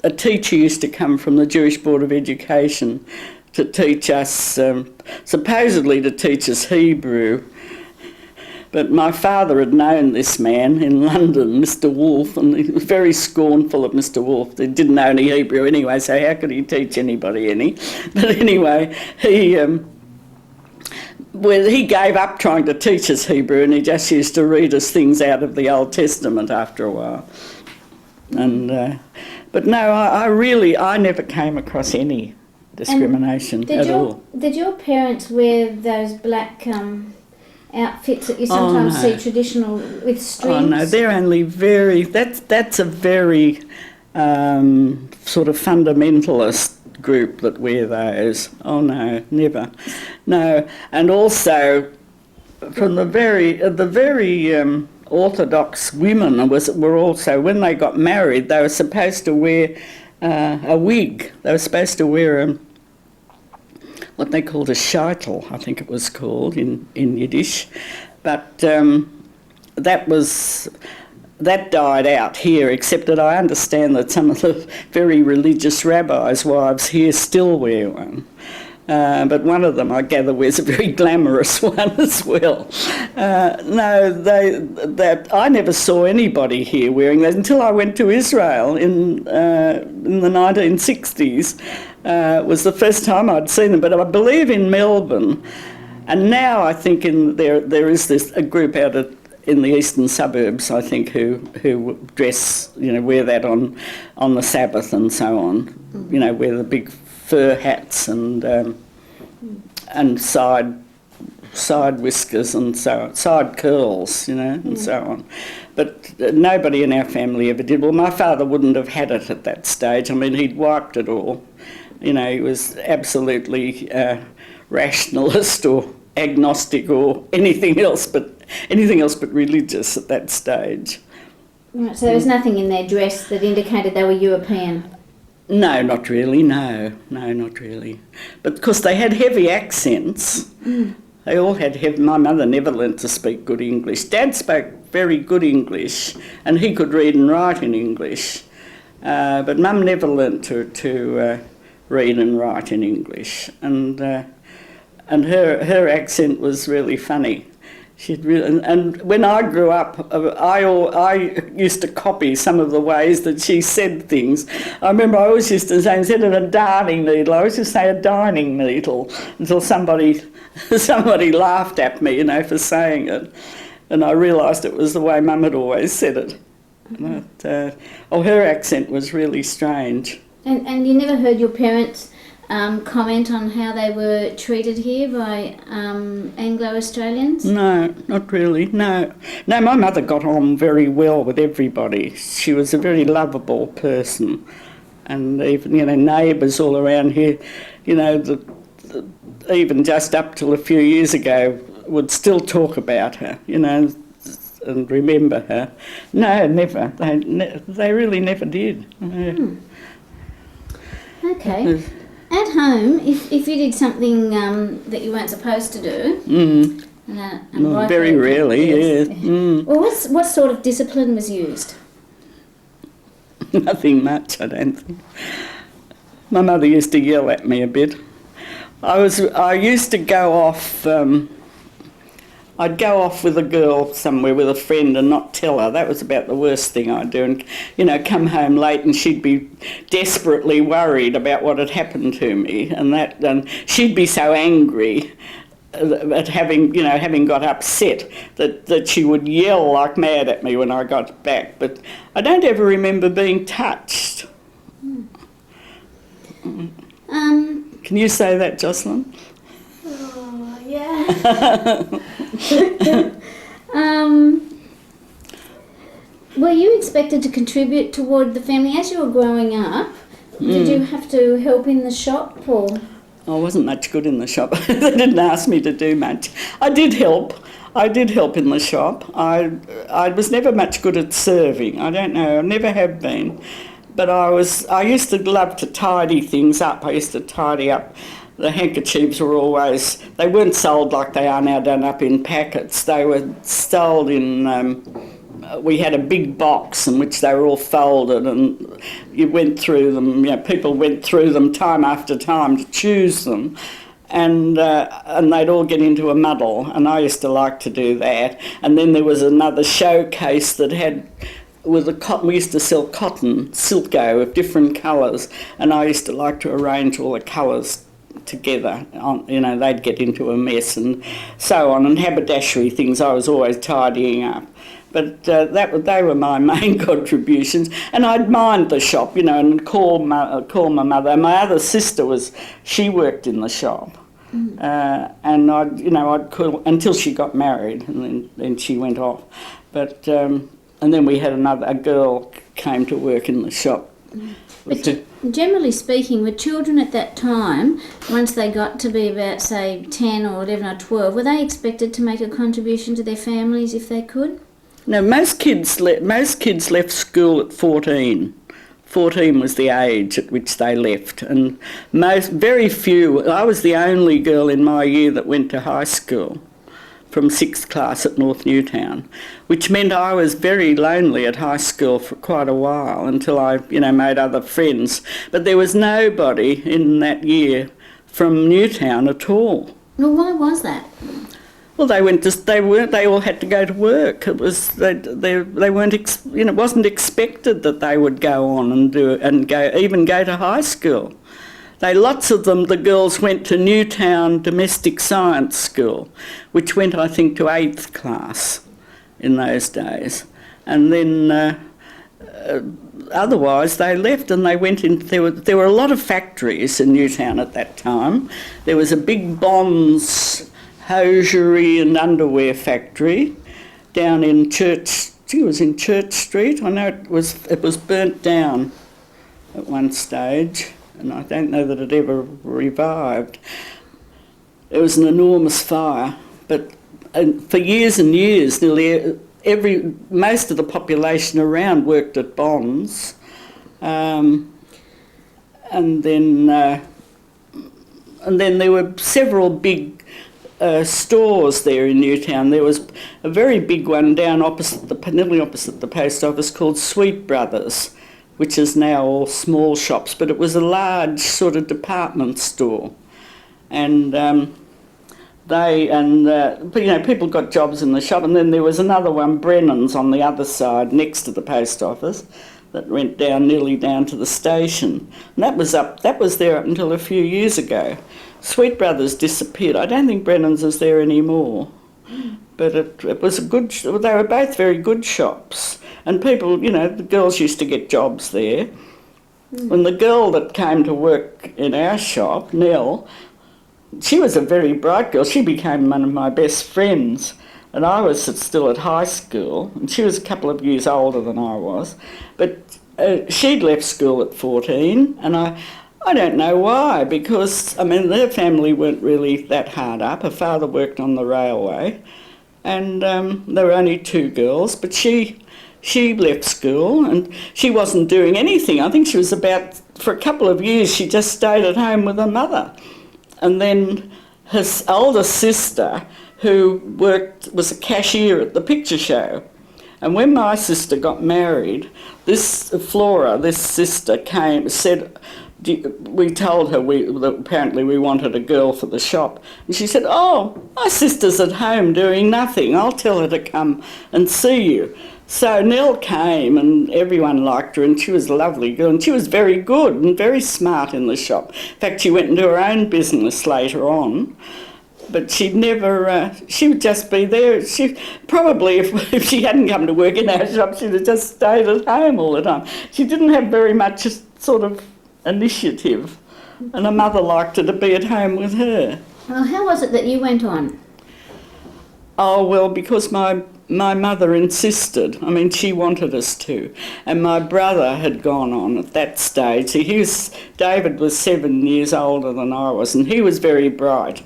A teacher used to come from the Jewish Board of Education to teach us, supposedly to teach us Hebrew. But my father had known this man in London, Mr. Wolfe, and he was very scornful of Mr. Wolfe. He didn't know any Hebrew anyway, so how could he teach anybody any? But anyway, he gave up trying to teach us Hebrew, and he just used to read us things out of the Old Testament after a while. And but no, I never came across any discrimination at all. Did your parents wear those black outfits that you sometimes see traditional with strings? Oh no, they're only very. That's a very sort of fundamentalist group that wear those. Oh no, never. No, and also from the very Orthodox women were also, when they got married, they were supposed to wear a wig. They were supposed to wear what they called a scheitel, I think it was called in Yiddish. But that died out here, except that I understand that some of the very religious rabbis' wives here still wear one. But one of them, I gather, wears a very glamorous one as well. I never saw anybody here wearing that until I went to Israel in the 1960s. Was the first time I'd seen them, but I believe in Melbourne. And now I think there is a group out in the eastern suburbs, I think, who dress, wear that on the Sabbath and so on. Wear the big fur hats and side whiskers and so on, side curls, and so on. But nobody in our family ever did. Well, my father wouldn't have had it at that stage. I mean, he'd wiped it all. He was absolutely rationalist or agnostic or anything else but religious at that stage. Right, so there was nothing in their dress that indicated they were European? No, not really, no, not really. But because they had heavy accents, they all had heavy... My mother never learnt to speak good English. Dad spoke very good English, and he could read and write in English. But Mum never learnt to read and write in English. And her accent was really funny. And when I grew up, I used to copy some of the ways that she said things. I remember I always used to say, instead of a darning needle, I always used to say a dining needle, until somebody laughed at me, for saying it. And I realised it was the way Mum had always said it. But, her accent was really strange. And you never heard your parents comment on how they were treated here by Anglo-Australians? No, not really, no. No, my mother got on very well with everybody. She was a very lovable person. And even, neighbours all around here, even just up till a few years ago, would still talk about her, and remember her. No, never. They really never did. No. Okay. At home, if you did something that you weren't supposed to do... very rarely, yes. Well, what sort of discipline was used? Nothing much, I don't think. My mother used to yell at me a bit. I used to go off... I'd go off with a girl somewhere with a friend and not tell her. That was about the worst thing I'd do. And, come home late and she'd be desperately worried about what had happened to me. And she'd be so angry at having got upset that she would yell like mad at me when I got back. But I don't ever remember being touched. Can you say that, Jocelyn? Oh, yeah. Were you expected to contribute toward the family as you were growing up? Did you have to help in the shop, or? I wasn't much good in the shop. They didn't ask me to do much. I did help in the shop. I was never much good at serving. I don't know. I never have been. But I used to love to tidy things up. I used to tidy up. The handkerchiefs were always, they weren't sold like they are now, done up in packets. They were sold in, we had a big box in which they were all folded, and you went through them, people went through them time after time to choose them, and they'd all get into a muddle, and I used to like to do that. And then there was another showcase that had, with a cotton, we used to sell cotton, silko of different colours, and I used to like to arrange all the colours together. They'd get into a mess and so on, and haberdashery things I was always tidying up. But they were my main contributions, and I'd mind the shop, and call my mother. My other sister she worked in the shop, and I'd call until she got married, and then she went off. But and then we had a girl came to work in the shop. But generally speaking, were children at that time, once they got to be about, say, 10 or 11 or 12, were they expected to make a contribution to their families if they could? No, most kids left school at 14. 14 was the age at which they left, and very few. I was the only girl in my year that went to high school, from 6th class at North Newtown, which meant I was very lonely at high school for quite a while until I, made other friends. But there was nobody in that year from Newtown at all. Well, why was that? Well, they all had to go to work. It was they weren't it wasn't expected that they would go on and even go to high school. Lots of them, the girls went to Newtown Domestic Science School, which went, I think, to 8th class in those days. And then otherwise they left and they went in. There were a lot of factories in Newtown at that time. There was a big Bonds hosiery and underwear factory down in Church Street. I know it was burnt down at one stage, and I don't know that it ever revived. It was an enormous fire, but for years and years, nearly most of the population around worked at Bonds, and then there were several big stores there in Newtown. There was a very big one down nearly opposite the post office, called Sweet Brothers, which is now all small shops, but it was a large sort of department store. And people got jobs in the shop. And then there was another one, Brennan's, on the other side, next to the post office, that went nearly down to the station. And that was there up until a few years ago. Sweet Brothers disappeared. I don't think Brennan's is there anymore. But it was they were both very good shops. And people, the girls used to get jobs there. When the girl that came to work in our shop, Nell, she was a very bright girl. She became one of my best friends. And I was still at high school, and she was a couple of years older than I was. But she'd left school at 14, and I don't know why, because, their family weren't really that hard up. Her father worked on the railway, and there were only two girls, but she left school, and she wasn't doing anything. I think she was for a couple of years, she just stayed at home with her mother. And then her older sister, who was a cashier at the picture show. And when my sister got married, Flora, this sister, said, we told her that apparently we wanted a girl for the shop. And she said, "Oh, my sister's at home doing nothing. I'll tell her to come and see you." So Nell came, and everyone liked her, and she was a lovely girl, and she was very good and very smart in the shop. In fact, she went into her own business later on. But she'd never, she would just be there. She probably, if she hadn't come to work in our shop, she'd have just stayed at home all the time. She didn't have very much sort of initiative, and her mother liked her to be at home with her. Well, how was it that you went on? Oh, well, because my mother insisted. She wanted us to. And my brother had gone on at that stage. David was 7 years older than I was, and he was very bright.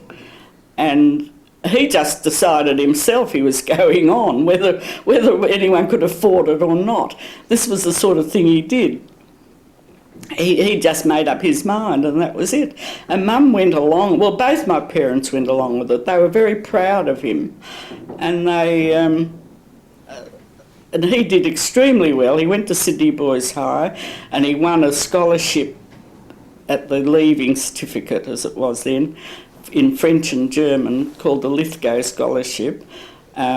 And he just decided himself he was going on, whether anyone could afford it or not. This was the sort of thing he did. He just made up his mind, and that was it. And Mum went along. Well, both my parents went along with it. They were very proud of him, and and he did extremely well. He went to Sydney Boys High, and he won a scholarship at the Leaving Certificate, as it was then, in French and German, called the Lithgow Scholarship,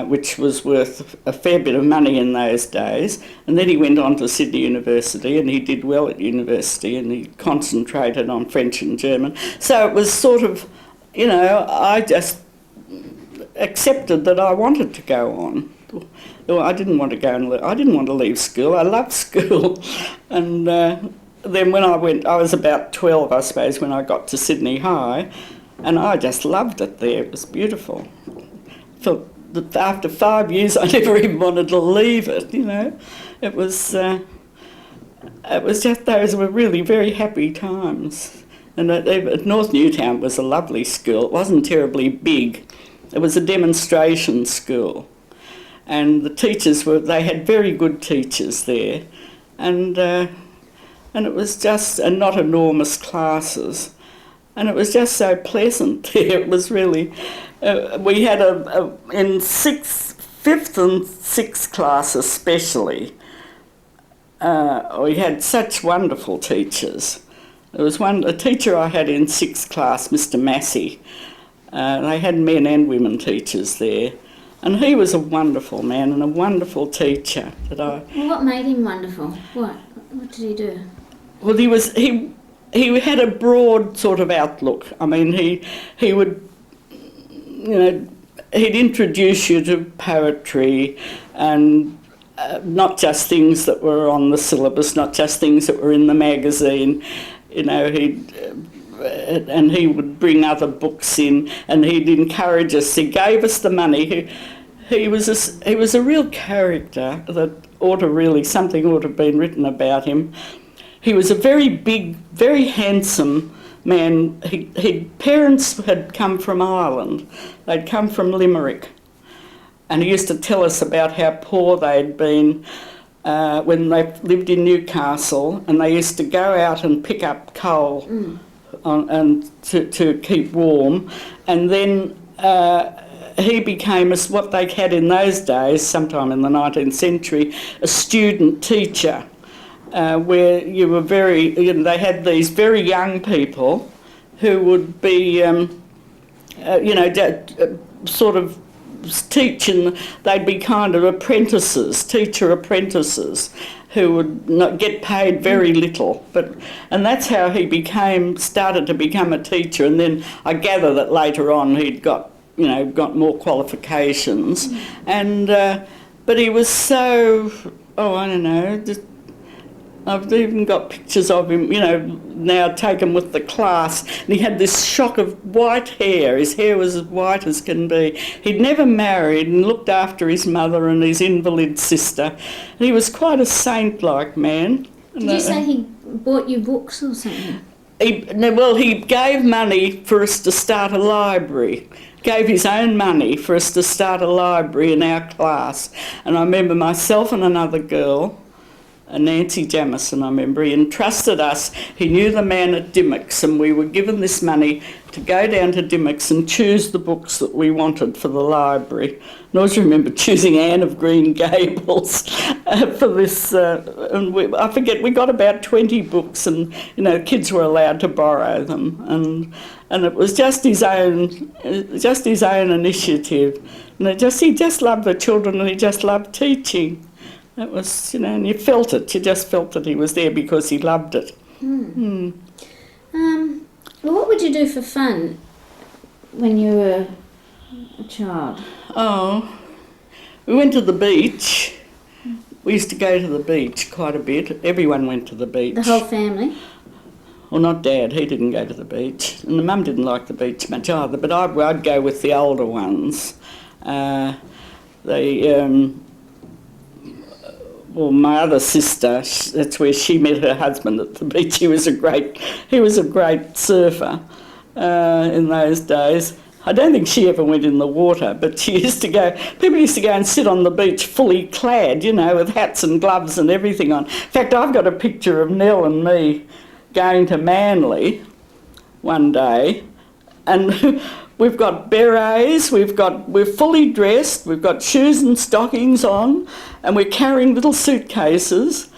which was worth a fair bit of money in those days. And then he went on to Sydney University, and he did well at university, and he concentrated on French and German. So it was sort of, I just accepted that I wanted to go on. Well, I didn't want to leave school. I loved school. And then when I was about 12, I suppose, when I got to Sydney High, and I just loved it there. It was beautiful. After 5 years, I never even wanted to leave it. It was just, those were really very happy times. And at North Newtown was a lovely school. It wasn't terribly big. It was a demonstration school, and the teachers they had very good teachers there, and it was just, and not enormous classes. And it was just so pleasant there. It was really, we had in fifth and sixth class especially, we had such wonderful teachers. There was a teacher I had in sixth class, Mr. Massey. They had men and women teachers there. And he was a wonderful man and a wonderful teacher. Well, what made him wonderful? What did he do? Well, he had a broad sort of outlook. He would, he'd introduce you to poetry, and not just things that were on the syllabus, not just things that were in the magazine. He would bring other books in, and he'd encourage us. He gave us the money. He was a real character that something ought to have been written about him. He was a very big, very handsome man. His parents had come from Ireland. They'd come from Limerick. And he used to tell us about how poor they'd been. when they lived in Newcastle, and they used to go out and pick up coal and to keep warm, and then he became what they had in those days, sometime in the 19th century, a student teacher, where you were they had these very young people who would be, sort of teaching. They'd be kind of apprentices, teacher apprentices, who would not get paid very little, and that's how he started to become a teacher. And then I gather that later on he'd got more qualifications, and but he was so, I don't know, I've even got pictures of him, now taken with the class, and he had this shock of white hair. His hair was as white as can be. He'd never married and looked after his mother and his invalid sister. And he was quite a saint-like man. Did you say he bought you books or something? He gave money for us to start a library. Gave his own money for us to start a library in our class. And I remember myself and another girl, Nancy Jamison, I remember, he entrusted us. He knew the man at Dimmock's, and we were given this money to go down to Dimmock's and choose the books that we wanted for the library. And I always remember choosing Anne of Green Gables for this, I forget, we got about 20 books, and kids were allowed to borrow them, and it was just his own initiative. And he just loved the children, and he just loved teaching. It was, and you felt it. You just felt that he was there because he loved it. Well, what would you do for fun when you were a child? Oh, we went to the beach. We used to go to the beach quite a bit. Everyone went to the beach. The whole family? Well, not Dad. He didn't go to the beach. And the Mum didn't like the beach much either, but I'd go with the older ones. Well, my other sister, that's where she met her husband at the beach. He was a great surfer in those days. I don't think she ever went in the water, but people used to go and sit on the beach fully clad, with hats and gloves and everything on. In fact, I've got a picture of Nell and me going to Manly one day, and we've got berets, we're fully dressed, we've got shoes and stockings on, and we're carrying little suitcases,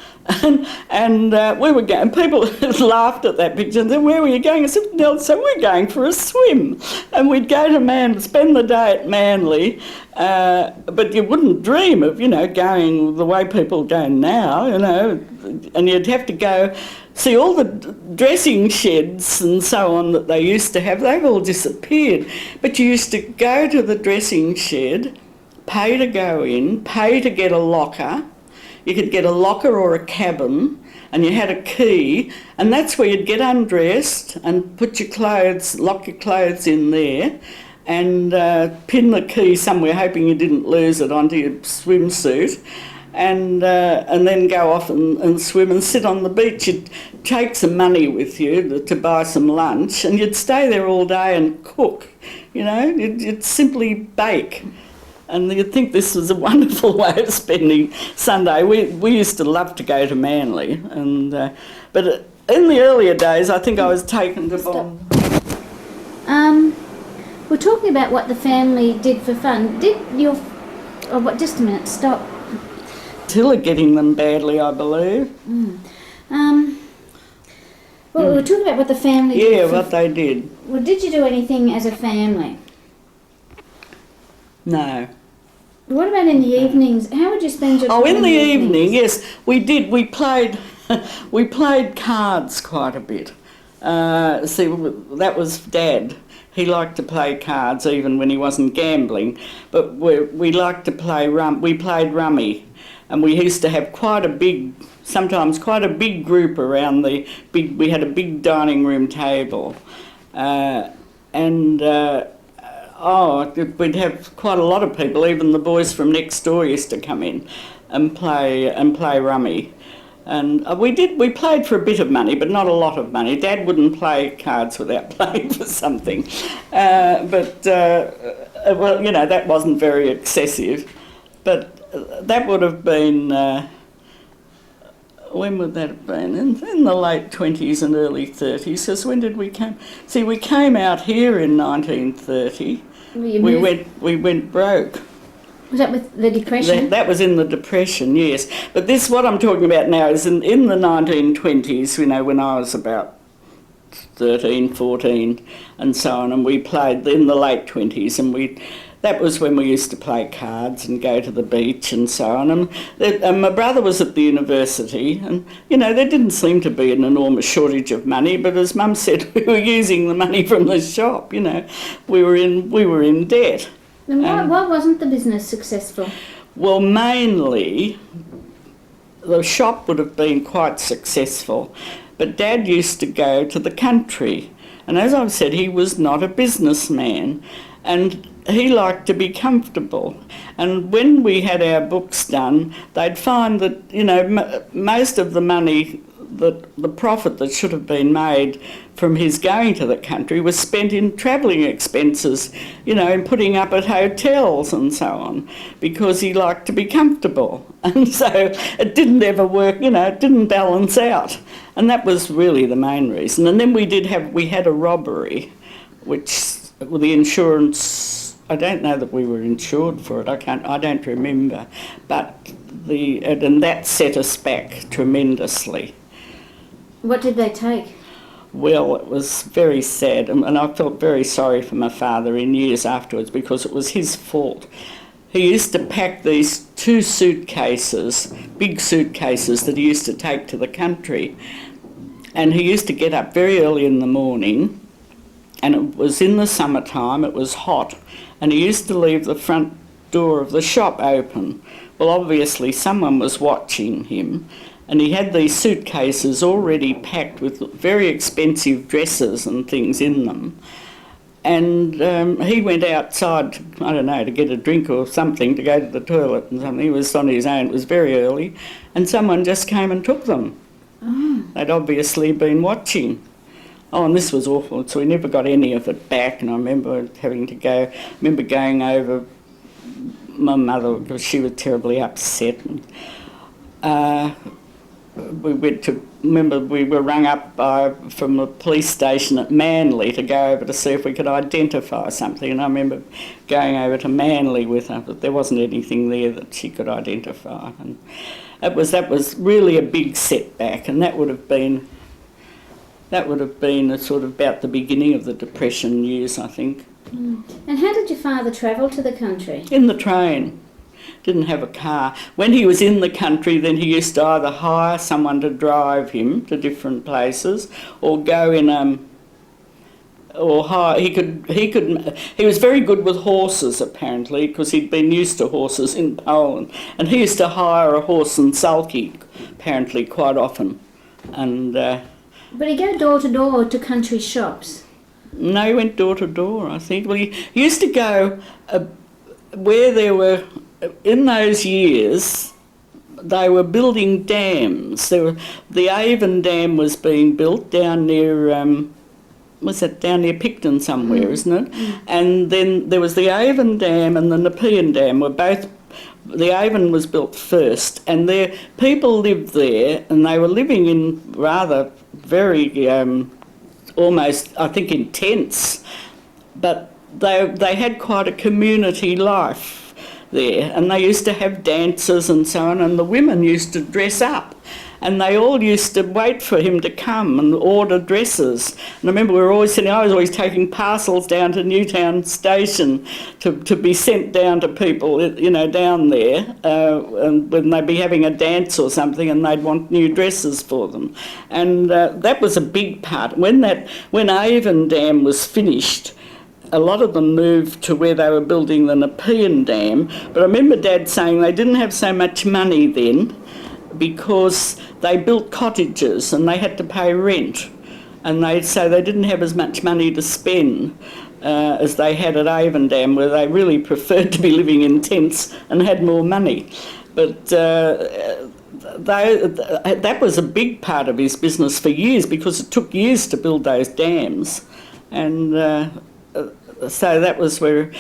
and we were going. People laughed at that picture and said, "Where were you going?" I said, "Nell, so we're going for a swim," and we'd go to Manly, spend the day at Manly, but you wouldn't dream of going the way people go now, and you'd have to go. See, all the dressing sheds and so on that they used to have, they've all disappeared. But you used to go to the dressing shed, pay to go in, pay to get a locker. You could get a locker or a cabin, and you had a key, and that's where you'd get undressed and put your clothes, lock your clothes in there, and pin the key somewhere, hoping you didn't lose it, onto your swimsuit. And then go off and swim and sit on the beach. You'd take some money with you to buy some lunch, and you'd stay there all day and cook, You'd simply bake. And you'd think this was a wonderful way of spending Sunday. We used to love to go to Manly, but in the earlier days I think I was taken to Bond. We're talking about what the family did for fun. Just a minute, stop. Still are getting them badly, I believe. Well, we're talking about what the family did. Yeah, what they did. Well, did you do anything as a family? No. What about in the evenings? How would you spend your time? Oh, in the evening, yes, we did. We played cards quite a bit. See, that was Dad. He liked to play cards even when he wasn't gambling. But we liked to play we played rummy. And we used to have sometimes quite a big group around we had a big dining room table. We'd have quite a lot of people, even the boys from next door used to come in and play rummy. And we played for a bit of money, but not a lot of money. Dad wouldn't play cards without playing for something. That wasn't very excessive. But that would have been when would that have been? In the late 20s and early 30s. Because when did we come? See, we came out here in 1930. We went broke. Was that with the Depression? That was in the Depression, yes. But this, what I'm talking about now, is in the 1920s, you know, when I was about 13, 14 and so on, and we played in the late 20s, and that was when we used to play cards and go to the beach and so on. And my brother was at the university, and, you know, there didn't seem to be an enormous shortage of money, but as Mum said, we were using the money from the shop, you know. We were in debt. And why wasn't the business successful? Well, mainly the shop would have been quite successful, but Dad used to go to the country, and as I've said, he was not a businessman, and he liked to be comfortable. And when we had our books done, they'd find that, you know, most of the money, the profit that should have been made from his going to the country was spent in travelling expenses, you know, in putting up at hotels and so on, because he liked to be comfortable. And so it didn't ever work, you know, it didn't balance out. And that was really the main reason. And then we had a robbery, which the insurance, I don't know that we were insured for it, I don't remember, but and that set us back tremendously. What did they take? Well, it was very sad, and I felt very sorry for my father in years afterwards, because it was his fault. He used to pack these 2 suitcases, big suitcases that he used to take to the country, and he used to get up very early in the morning, and it was in the summertime, it was hot, and he used to leave the front door of the shop open. Well, obviously someone was watching him, and he had these suitcases already packed with very expensive dresses and things in them. And he went outside, I don't know, to get a drink or something, to go to the toilet and something. He was on his own, it was very early, and someone just came and took them. Oh. They'd obviously been watching. Oh, and this was awful, so we never got any of it back, and I remember going over my mother, because she was terribly upset. And, we were rung up from the police station at Manly to go over to see if we could identify something, and I remember going over to Manly with her, but there wasn't anything there that she could identify. And that was really a big setback, and that would have been a sort of about the beginning of the Depression years, I think. Mm. And how did your father travel to the country? In the train. Didn't have a car. When he was in the country, then he used to either hire someone to drive him to different places, or go in or hire. He was very good with horses, apparently, because he'd been used to horses in Poland, and he used to hire a horse and sulky, apparently, quite often. And but he'd go door to door to country shops. No, he went door to door, I think. Well, he used to go where there were. In those years, they were building dams. The Avon Dam was being built down near, down near Picton somewhere, isn't it? Mm. And then there was the Avon Dam and the Nepean Dam were both. The Avon was built first, and people lived there, and they were living in rather very, almost, I think, in tents, but they had quite a community life there, and they used to have dances and so on, and the women used to dress up, and they all used to wait for him to come and order dresses. And I remember I was always taking parcels down to Newtown station to be sent down to people, you know, down there, and when they'd be having a dance or something, and they'd want new dresses for them. And that was a big part. When Avon Dam was finished, a lot of them moved to where they were building the Nepean Dam, but I remember Dad saying they didn't have so much money then because they built cottages and they had to pay rent, and so they didn't have as much money to spend as they had at Avon Dam, where they really preferred to be living in tents and had more money. But that was a big part of his business for years, because it took years to build those dams, and so that was where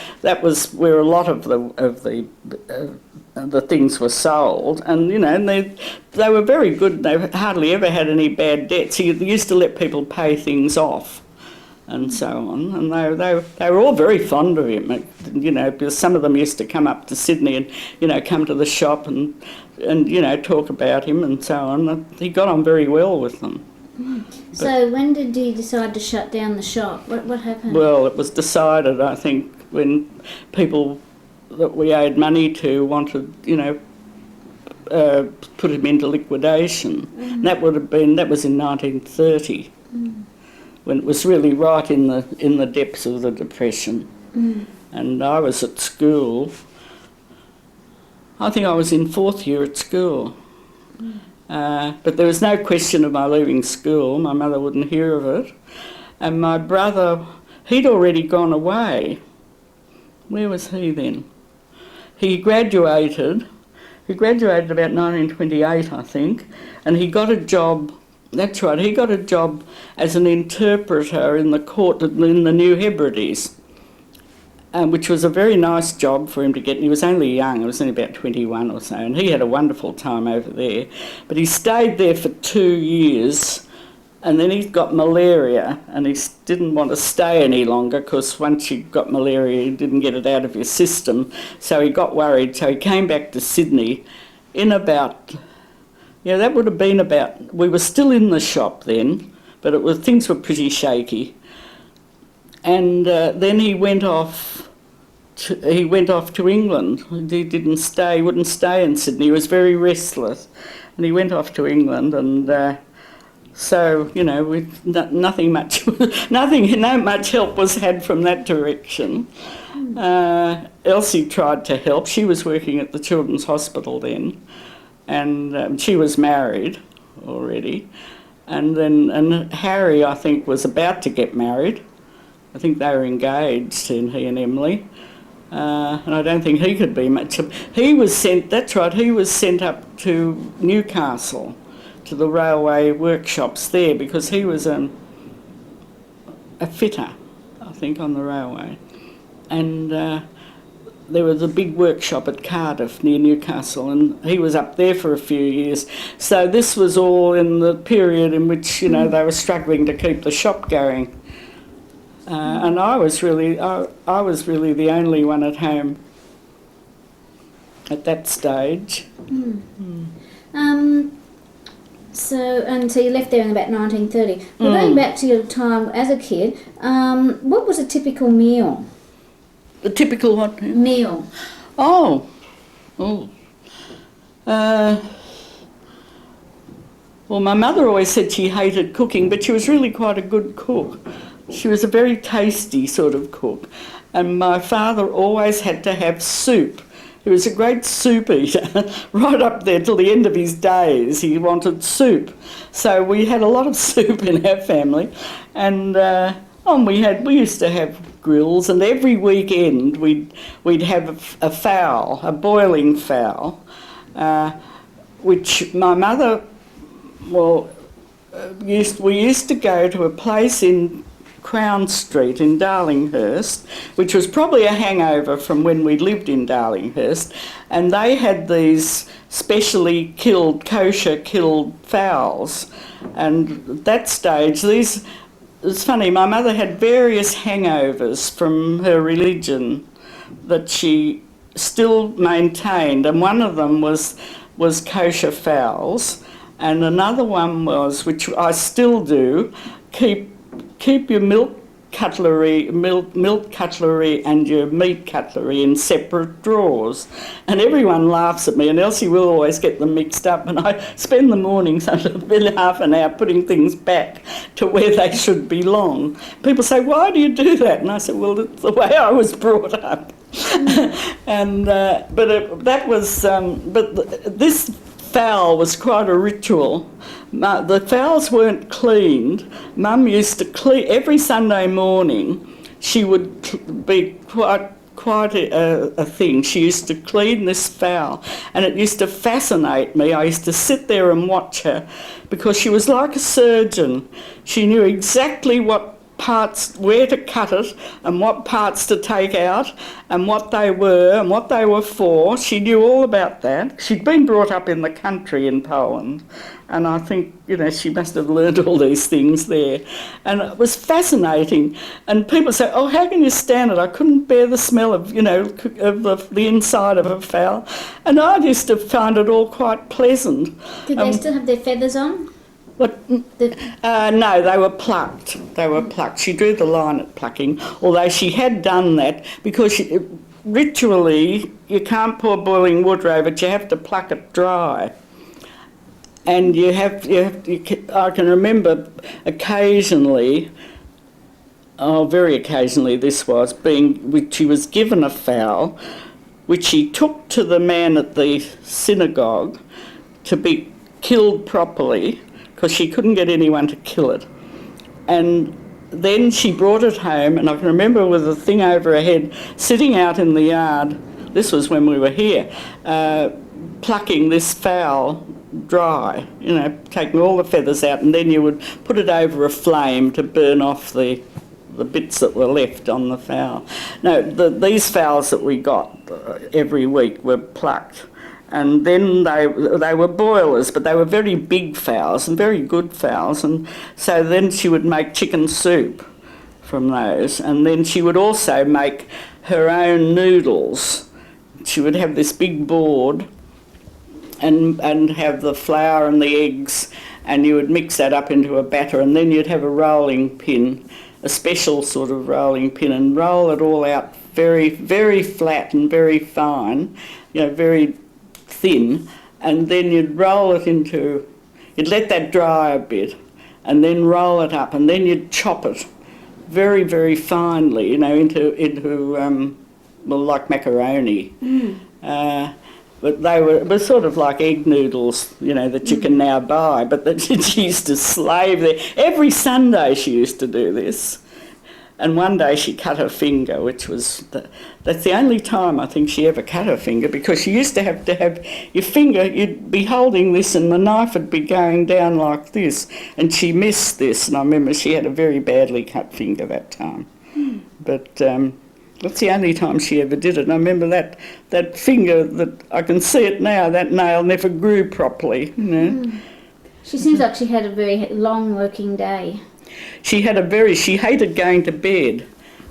a lot of the things were sold, and and they were very good. They hardly ever had any bad debts. He used to let people pay things off, and so on. And they were all very fond of him, because some of them used to come up to Sydney and come to the shop and talk about him and so on. He got on very well with them. So when did you decide to shut down the shop? What happened? Well, it was decided, I think, when people that we owed money to wanted, put him into liquidation. And that was in 1930, when it was really right in the depths of the Depression. And I was at school. I think I was in 4th year at school. But there was no question of my leaving school. My mother wouldn't hear of it. And my brother, he'd already gone away. Where was he then? He graduated about 1928, I think, and he got a job, that's right, he got a job as an interpreter in the court in the New Hebrides, which was a very nice job for him to get. And he was only young, he was only about 21 or so, and he had a wonderful time over there. But he stayed there for 2 years, and then he got malaria, and he didn't want to stay any longer, because once you got malaria you didn't get it out of your system, so he got worried. So he came back to Sydney in about, that would have been about, we were still in the shop then, but things were pretty shaky. And then he went off to England. He wouldn't stay in Sydney. He was very restless, and he went off to England. And so nothing much, no much help was had from that direction. Elsie tried to help. She was working at the Children's Hospital then, and she was married already. And Harry, I think, was about to get married. I think they were engaged, he and Emily, and I don't think he could be much. He was sent up to Newcastle, to the railway workshops there, because he was a fitter, I think, on the railway. And there was a big workshop at Cardiff near Newcastle, and he was up there for a few years. So this was all in the period in which they were struggling to keep the shop going. And I was really the only one at home at that stage. So you left there in about 1930. Well, going back to your time as a kid, what was a typical meal? The typical what? Meal. Well, my mother always said she hated cooking, but she was really quite a good cook. She was a very tasty sort of cook. And my father always had to have soup. He was a great soup eater, right up there till the end of his days. He wanted soup. So we had a lot of soup in our family. And we used to have grills, and every weekend we'd have a fowl, a boiling fowl, which my mother, we used to go to a place in Crown Street in Darlinghurst, which was probably a hangover from when we lived in Darlinghurst, and they had these specially kosher killed fowls. And at that stage, it's funny, my mother had various hangovers from her religion that she still maintained, and one of them was kosher fowls, and another one was, which I still do, keep your milk cutlery and your meat cutlery in separate drawers. And everyone laughs at me, and Elsie will always get them mixed up, and I spend the mornings under half an hour putting things back to where they should belong. People say, why do you do that? And I said, well, it's the way I was brought up. And this fowl was quite a ritual. The fowls weren't cleaned. Mum used to clean every Sunday morning. She would be quite a thing. She used to clean this fowl, and it used to fascinate me. I used to sit there and watch her, because she was like a surgeon. She knew exactly what parts, where to cut it and what parts to take out and what they were for. She knew all about that. She'd been brought up in the country in Poland, and I think, she must have learned all these things there. And it was fascinating. And people say, oh, how can you stand it? I couldn't bear the smell of, of the inside of a fowl. And I used to find it all quite pleasant. Did they still have their feathers on? No, they were plucked. They were plucked. She drew the line at plucking, although she had done that because ritually you can't pour boiling water over it. You have to pluck it dry. And I can remember occasionally, very occasionally this was, she was given a fowl which she took to the man at the synagogue to be killed properly, because she couldn't get anyone to kill it. And then she brought it home, and I can remember with a thing over her head, sitting out in the yard, this was when we were here, plucking this fowl dry, taking all the feathers out, and then you would put it over a flame to burn off the bits that were left on the fowl. No, these fowls that we got every week were plucked. And then they were boilers, but they were very big fowls and very good fowls. And so then she would make chicken soup from those. And then she would also make her own noodles. She would have this big board and have the flour and the eggs, and you would mix that up into a batter, and then you'd have a rolling pin, a special sort of rolling pin, and roll it all out very, very flat and very fine, very thin, and then you'd roll it you'd let that dry a bit, and then roll it up, and then you'd chop it very, very finely, into like macaroni. But it was sort of like egg noodles, that you can now buy, but that she used to slave there. Every Sunday she used to do this. And one day she cut her finger, which was, that's the only time I think she ever cut her finger, because she used to have your finger, you'd be holding this and the knife would be going down like this, and she missed this, and I remember she had a very badly cut finger that time. But that's the only time she ever did it. And I remember that finger, that I can see it now, that nail never grew properly, She seems like she had a very long working day. She hated going to bed,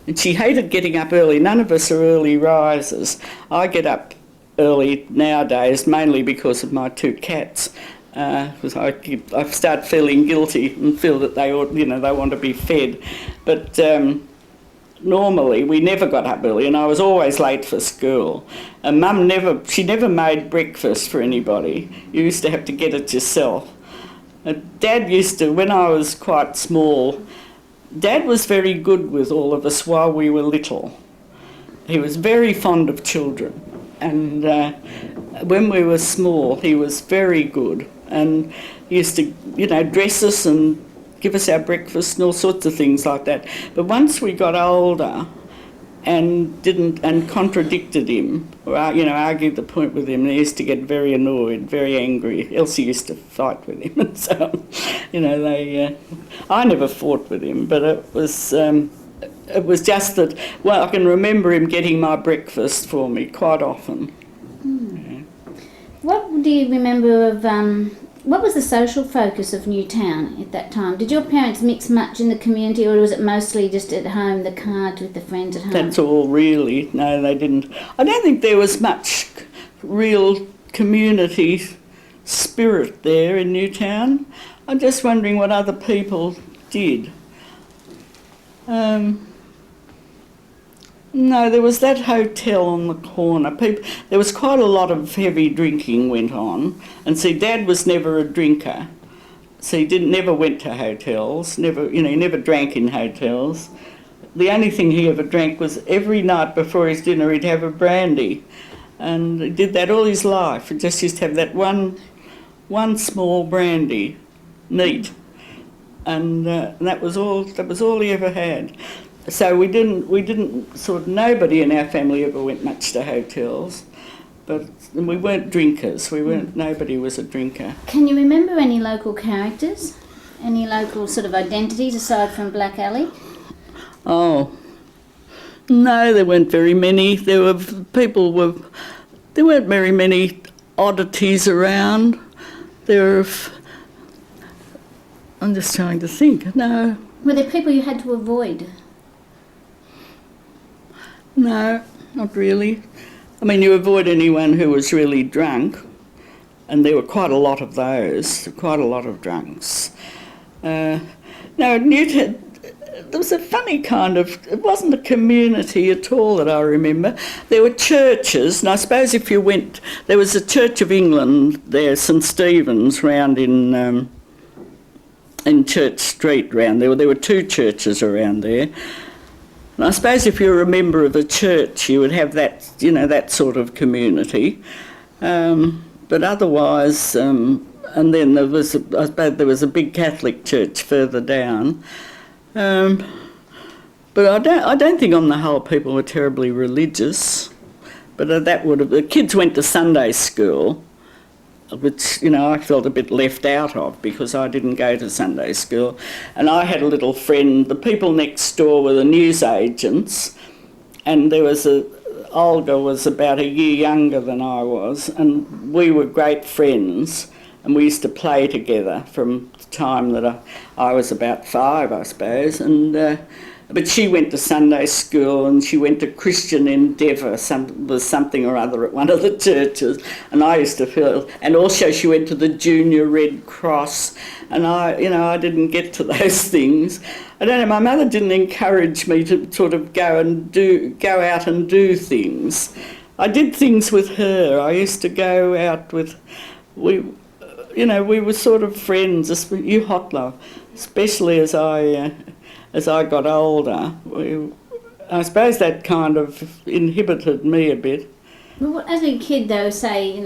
and she hated getting up early. None of us are early risers. I get up early nowadays, mainly because of my two cats, because I start feeling guilty and feel that they want to be fed. But normally we never got up early, and I was always late for school. And Mum never made breakfast for anybody. You used to have to get it yourself. Dad used to, when I was quite small, Dad was very good with all of us while we were little. He was very fond of children, and when we were small he was very good, and he used to, dress us and give us our breakfast and all sorts of things like that. But once we got older and contradicted him, or argued the point with him, and he used to get very annoyed, very angry. Elsie used to fight with him, and so I never fought with him, but it was just that. Well, I can remember him getting my breakfast for me quite often. Yeah. What do you remember of? What was the social focus of Newtown at that time? Did your parents mix much in the community, or was it mostly just at home, the cards with the friends at home? That's all, really. No, they didn't. I don't think there was much real community spirit there in Newtown. I'm just wondering what other people did. No, there was that hotel on the corner. There was quite a lot of heavy drinking went on. And see, Dad was never a drinker. So he never went to hotels, he never drank in hotels. The only thing he ever drank was every night before his dinner he'd have a brandy. And he did that all his life. He just used to have that one small brandy, neat. And that was all he ever had. So we didn't nobody in our family ever went much to hotels, but we weren't drinkers. Nobody was a drinker. Can you remember any local characters? Any local sort of identities aside from Black Alley? Oh, no, there weren't very many. There weren't very many oddities around. I'm just trying to think. No. Were there people you had to avoid? No, not really. I mean, you avoid anyone who was really drunk, and there were quite a lot of those, quite a lot of drunks. No, Newtown, there was a funny kind of, it wasn't a community at all that I remember. There were churches, and I suppose if you went, there was a Church of England there, St Stephen's, round in Church Street round there. There were two churches around there. And I suppose if you were a member of a church, you would have that, you know, that sort of community. But otherwise, and then I suppose there was a big Catholic church further down. But I don't think on the whole people were terribly religious. But the kids went to Sunday school, which, you know, I felt a bit left out of because I didn't go to Sunday school. And I had a little friend, the people next door were the newsagents, and there was Olga was about a year younger than I was, and we were great friends, and we used to play together from the time that I was about 5, I suppose. But she went to Sunday school and she went to Christian Endeavour, was something or other at one of the churches, and I used to feel, and also she went to the Junior Red Cross, and I didn't get to those things. I don't know, my mother didn't encourage me to sort of go out and do things. I did things with her. I used to go out with, we were sort of friends, you hot love, especially as I got older. I suppose that kind of inhibited me a bit. Well, as a kid though, say,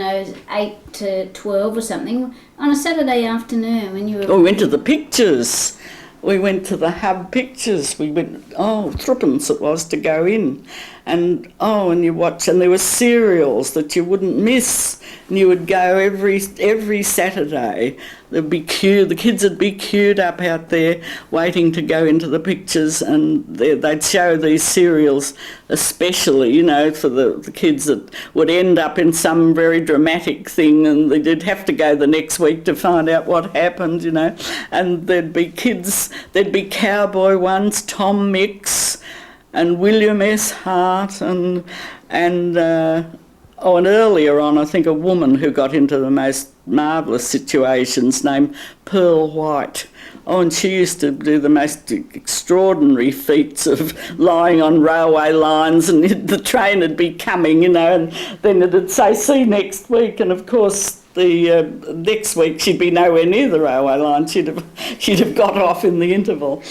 8 to 12 or something, on a Saturday afternoon when you were... Oh, we went to the pictures. We went to the Hub Pictures. We went, threepence it was to go in. And you watch, and there were serials that you wouldn't miss. And you would go every Saturday. There'd be the kids would be queued up out there waiting to go into the pictures, and they'd show these serials especially, for the kids that would end up in some very dramatic thing, and they'd have to go the next week to find out what happened, And there'd be there'd be cowboy ones, Tom Mix and William S. Hart, and earlier on, I think a woman who got into the most marvellous situations named Pearl White. And she used to do the most extraordinary feats of lying on railway lines, and the train would be coming, and then it'd say, see you next week, and of course the next week she'd be nowhere near the railway line. She'd have got off in the interval.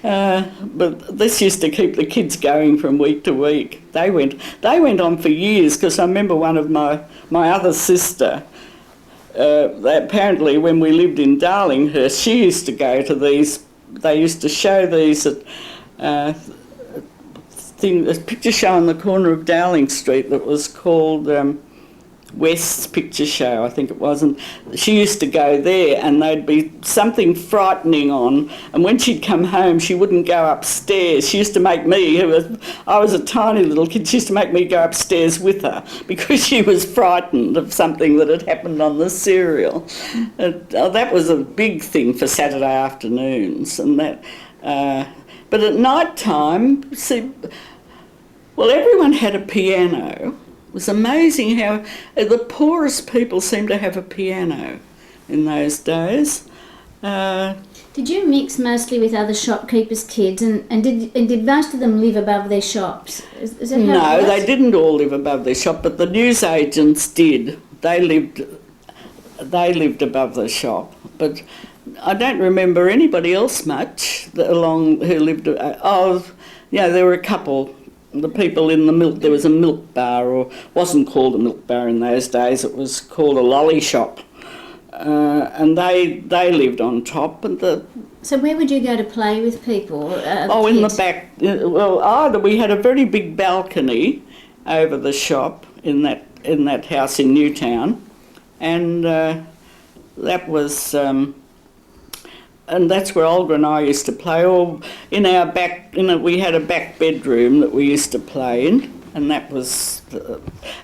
But this used to keep the kids going from week to week. They went on for years, because I remember one of my other sister, apparently when we lived in Darlinghurst, she used to go to these, they used to show these at a picture show on the corner of Dowling Street that was called West's Picture Show, I think it was, and she used to go there, and there'd be something frightening on, and when she'd come home she wouldn't go upstairs. She used to make me, I was a tiny little kid, she used to make me go upstairs with her because she was frightened of something that had happened on the serial. That was a big thing for Saturday afternoons, and that. But at night time, everyone had a piano. It was amazing how the poorest people seemed to have a piano in those days. Did you mix mostly with other shopkeepers' kids, and did most of them live above their shops? Is that how it was? No, they didn't all live above their shop, but the newsagents did. They lived above the shop, but I don't remember anybody else much who lived. There were a couple. The people in the milk, there was a milk bar, or wasn't called a milk bar in those days, it was called a lolly shop, and they lived on top. So where would you go to play with people? In the back. Either we had a very big balcony over the shop in that house in Newtown, and that was and that's where Olga and I used to play. Or in our back, we had a back bedroom that we used to play in, and that was,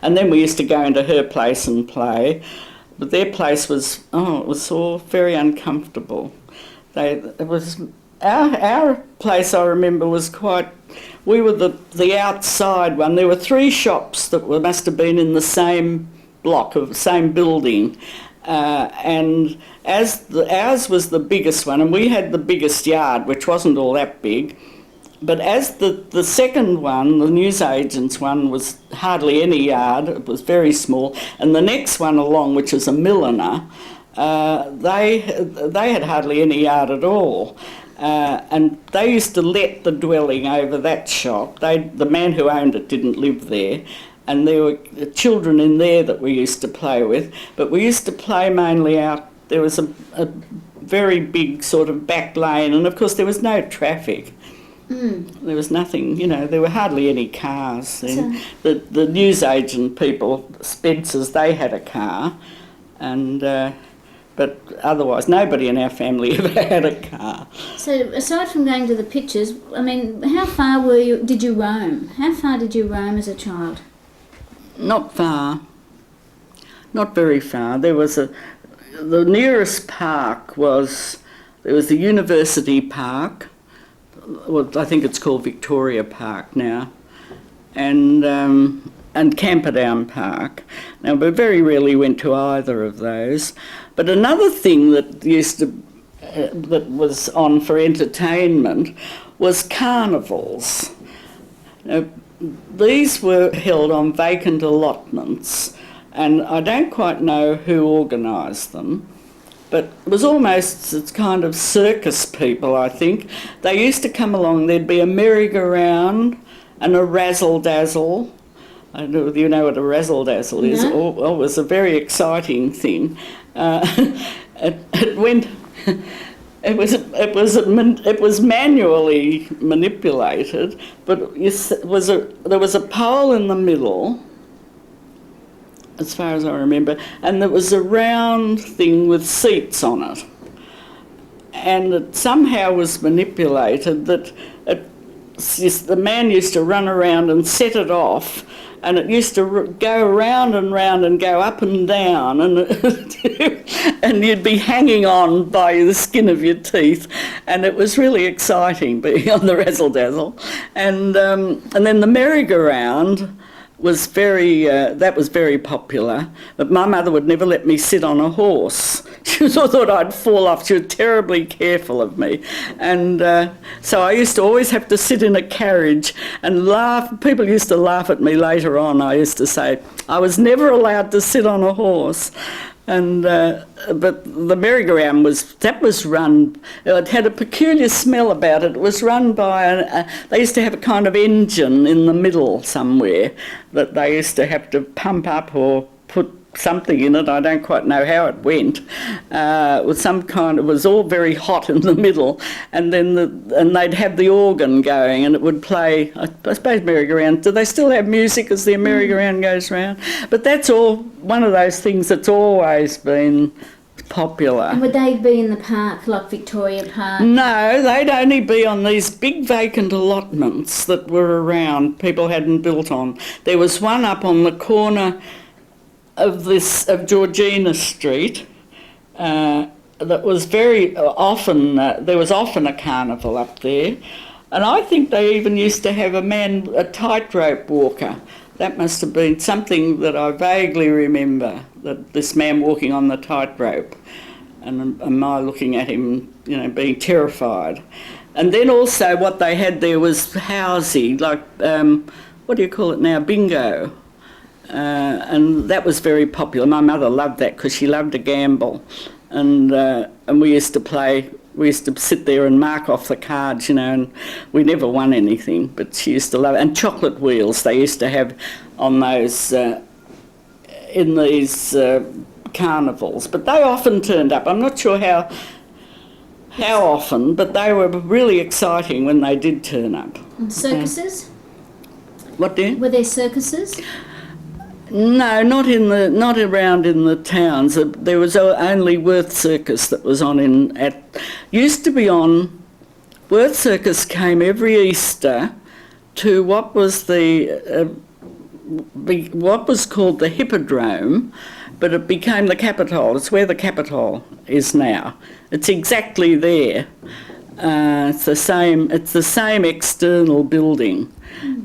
and then we used to go into her place and play. But their place was, it was all very uncomfortable. Our place, I remember, was quite. We were the outside one. There were 3 shops that must have been in the same block of the same building. And ours was the biggest one, and we had the biggest yard, which wasn't all that big. But as the second one, the newsagent's one, was hardly any yard, it was very small, and the next one along, which was a milliner, they had hardly any yard at all. And they used to let the dwelling over that shop. The man who owned it didn't live there. And there were children in there that we used to play with, but we used to play mainly out. There was a very big sort of back lane, and of course there was no traffic. There was nothing, there were hardly any cars then. So the newsagent people, Spencers, they had a car, and but otherwise nobody in our family ever had a car. So aside from going to the pictures, I mean, how far did you roam? How far did you roam as a child? Not far. Not very far. The nearest park was the University Park. Well, I think it's called Victoria Park now, and Camperdown Park. Now, we very rarely went to either of those. But another thing that that was on for entertainment was carnivals. Now, these were held on vacant allotments, and I don't quite know who organised them, but it was almost kind of circus people, I think. They used to come along, there'd be a merry-go-round and a razzle-dazzle. I don't know if you know what a razzle-dazzle is. No. It was a very exciting thing. It went... It was manually manipulated, but there was a pole in the middle, as far as I remember, and there was a round thing with seats on it. And it somehow was manipulated that the man used to run around and set it off, and it used to go round and round and go up and down, and and you'd be hanging on by the skin of your teeth, and it was really exciting being on the razzle-dazzle. And then the merry-go-round was that was very popular, but my mother would never let me sit on a horse. She thought I'd fall off. She was terribly careful of me. And so I used to always have to sit in a carriage and laugh. People used to laugh at me later on. I used to say I was never allowed to sit on a horse. And but the merry-go-round was run. It had a peculiar smell about it. It was run by they used to have a kind of engine in the middle somewhere that they used to have to pump up or put something in it. I don't quite know how it went. It was all very hot in the middle, and then they'd have the organ going, and it would play. I suppose merry-go-round. Do they still have music as the merry-go-round goes round? But that's all one of those things that's always been popular. And would they be in the park, like Victoria Park? No, they'd only be on these big vacant allotments that were around. People hadn't built on. There was one up on the corner of Georgina Street that was very often, there was often a carnival up there, and I think they even used to have a tightrope walker. That must have been something that I vaguely remember, that this man walking on the tightrope, and I looking at him, being terrified. And then also what they had there was housey, like, what do you call it now, bingo. And that was very popular. My mother loved that because she loved to gamble, and we used to play. We used to sit there and mark off the cards, and we never won anything. But she used to love it. And chocolate wheels they used to have on those in these carnivals. But they often turned up. I'm not sure how often, but they were really exciting when they did turn up. And circuses? What dear? Were there circuses? No, not around in the towns. There was only Worth Circus that was on used to be on. Worth Circus came every Easter to what was what was called the Hippodrome, but it became the Capitol. It's where the Capitol is now. It's exactly there. It's the same external building.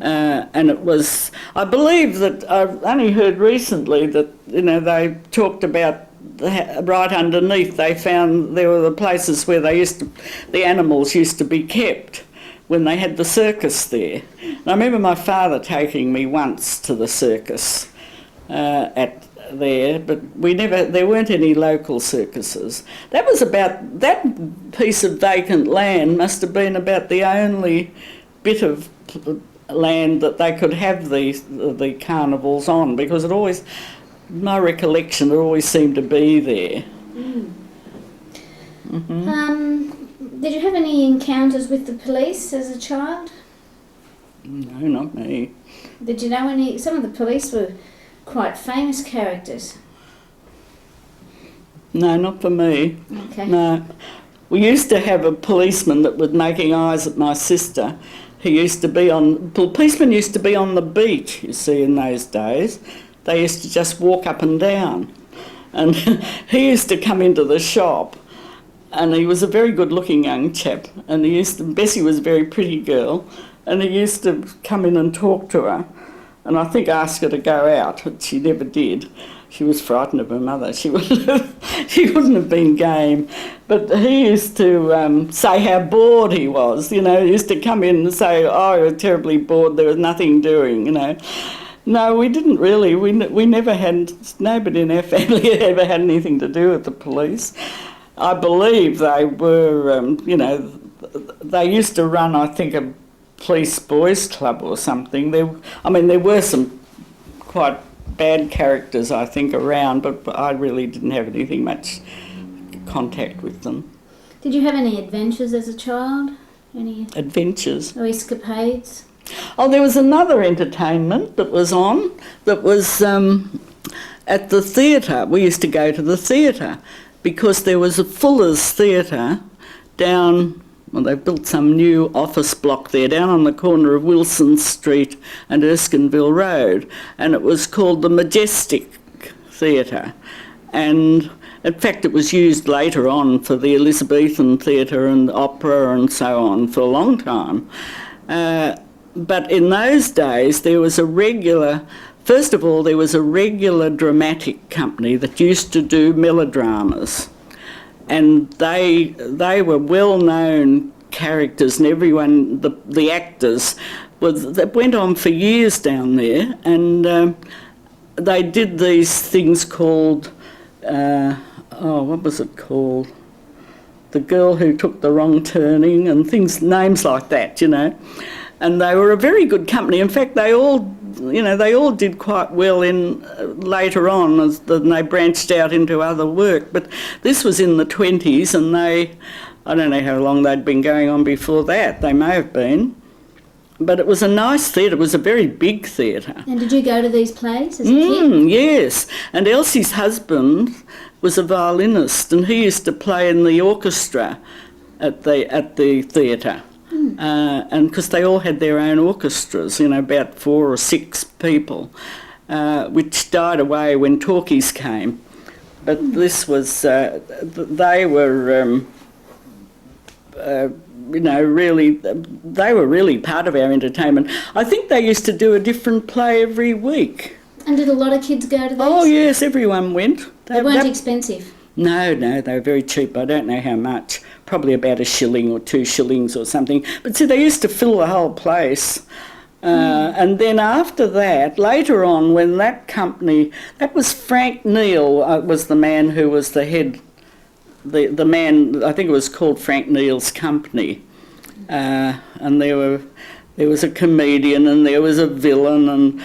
And it was, I believe that I've only heard recently that, they talked about right underneath, they found there were the places where the animals used to be kept when they had the circus there. And I remember my father taking me once to the circus at there, but there weren't any local circuses. That piece of vacant land must have been about the only bit of land that they could have the carnivals on, because my recollection, it always seemed to be there. Did you have any encounters with the police as a child? No, not me. Did you know any? Some of the police were quite famous characters. No, not for me. Okay. No. We used to have a policeman that was making eyes at my sister. Policemen used to be on the beat, you see, in those days. They used to just walk up and down. And he used to come into the shop, and he was a very good-looking young chap, and Bessie was a very pretty girl, and he used to come in and talk to her, and I think ask her to go out, but she never did. She was frightened of her mother. She wouldn't have been game. But he used to say how bored he was, He used to come in and say, oh, I was terribly bored, there was nothing doing, No, we didn't really. We never had, nobody in our family ever had anything to do with the police. I believe they were, they used to run, I think, a police boys club or something. There were some quite bad characters, I think, around, but I really didn't have anything much contact with them. Did you have any adventures as a child? Any adventures? Or escapades? Oh, there was another entertainment that was at the theatre. We used to go to the theatre because there was a Fuller's Theatre down, they built some new office block there, down on the corner of Wilson Street and Erskineville Road, and it was called the Majestic Theatre. And in fact, it was used later on for the Elizabethan Theatre and opera and so on for a long time. But in those days, there was a regular dramatic company that used to do melodramas. And they were well-known characters, and everyone, the actors, that went on for years down there, and they did these things called, what was it called? The Girl Who Took the Wrong Turning, and names like that, And they were a very good company. In fact, they all did quite well later on as they branched out into other work. But this was in the 20s, and I don't know how long they'd been going on before that. They may have been. But it was a nice theatre. It was a very big theatre. And did you go to these plays as a kid? Yes. And Elsie's husband was a violinist, and he used to play in the orchestra at the theatre. And because they all had their own orchestras, about 4 or 6 people, which died away when talkies came. But this was, they were, they were really part of our entertainment. I think they used to do a different play every week. And did a lot of kids go to these? Oh yes, everyone went. They weren't expensive? No, they were very cheap. I don't know how much. Probably about 1 shilling or 2 shillings or something. But see, they used to fill the whole place. And then after that, later on, when that company, that was Frank Neal, was the man who was the head, the man, I think it was called Frank Neal's Company. And there was a comedian and there was a villain, and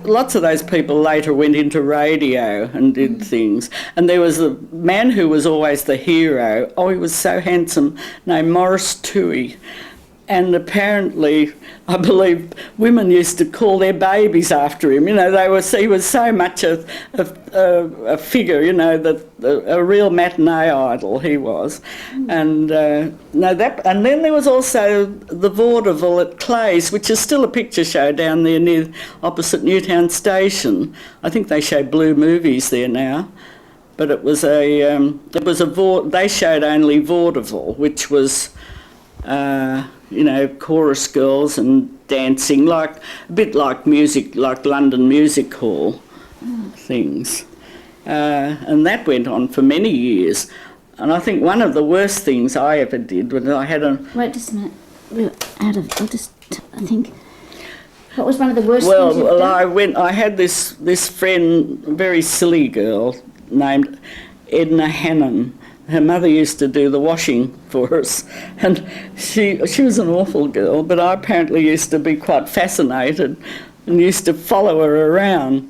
lots of those people later went into radio and did things. And there was the man who was always the hero. Oh, he was so handsome, named Morris Toohey. and apparently, I believe, women used to call their babies after him. You know, he was so much a figure, you know, that a real matinee idol he was. And and then there was also the vaudeville at Clay's, which is still a picture show down there near opposite Newtown station. I think they show blue movies there now. But it was they showed only vaudeville, which was, you know, chorus girls and dancing, like a bit like music, like London Music Hall things. And that went on for many years. And I think one of the worst things I ever did was I had a... Wait just a minute. I think... What was one of the worst things you've done? I had this friend, very silly girl, named Edna Hannon. Her mother used to do the washing for us, and she was an awful girl, but I apparently used to be quite fascinated and used to follow her around.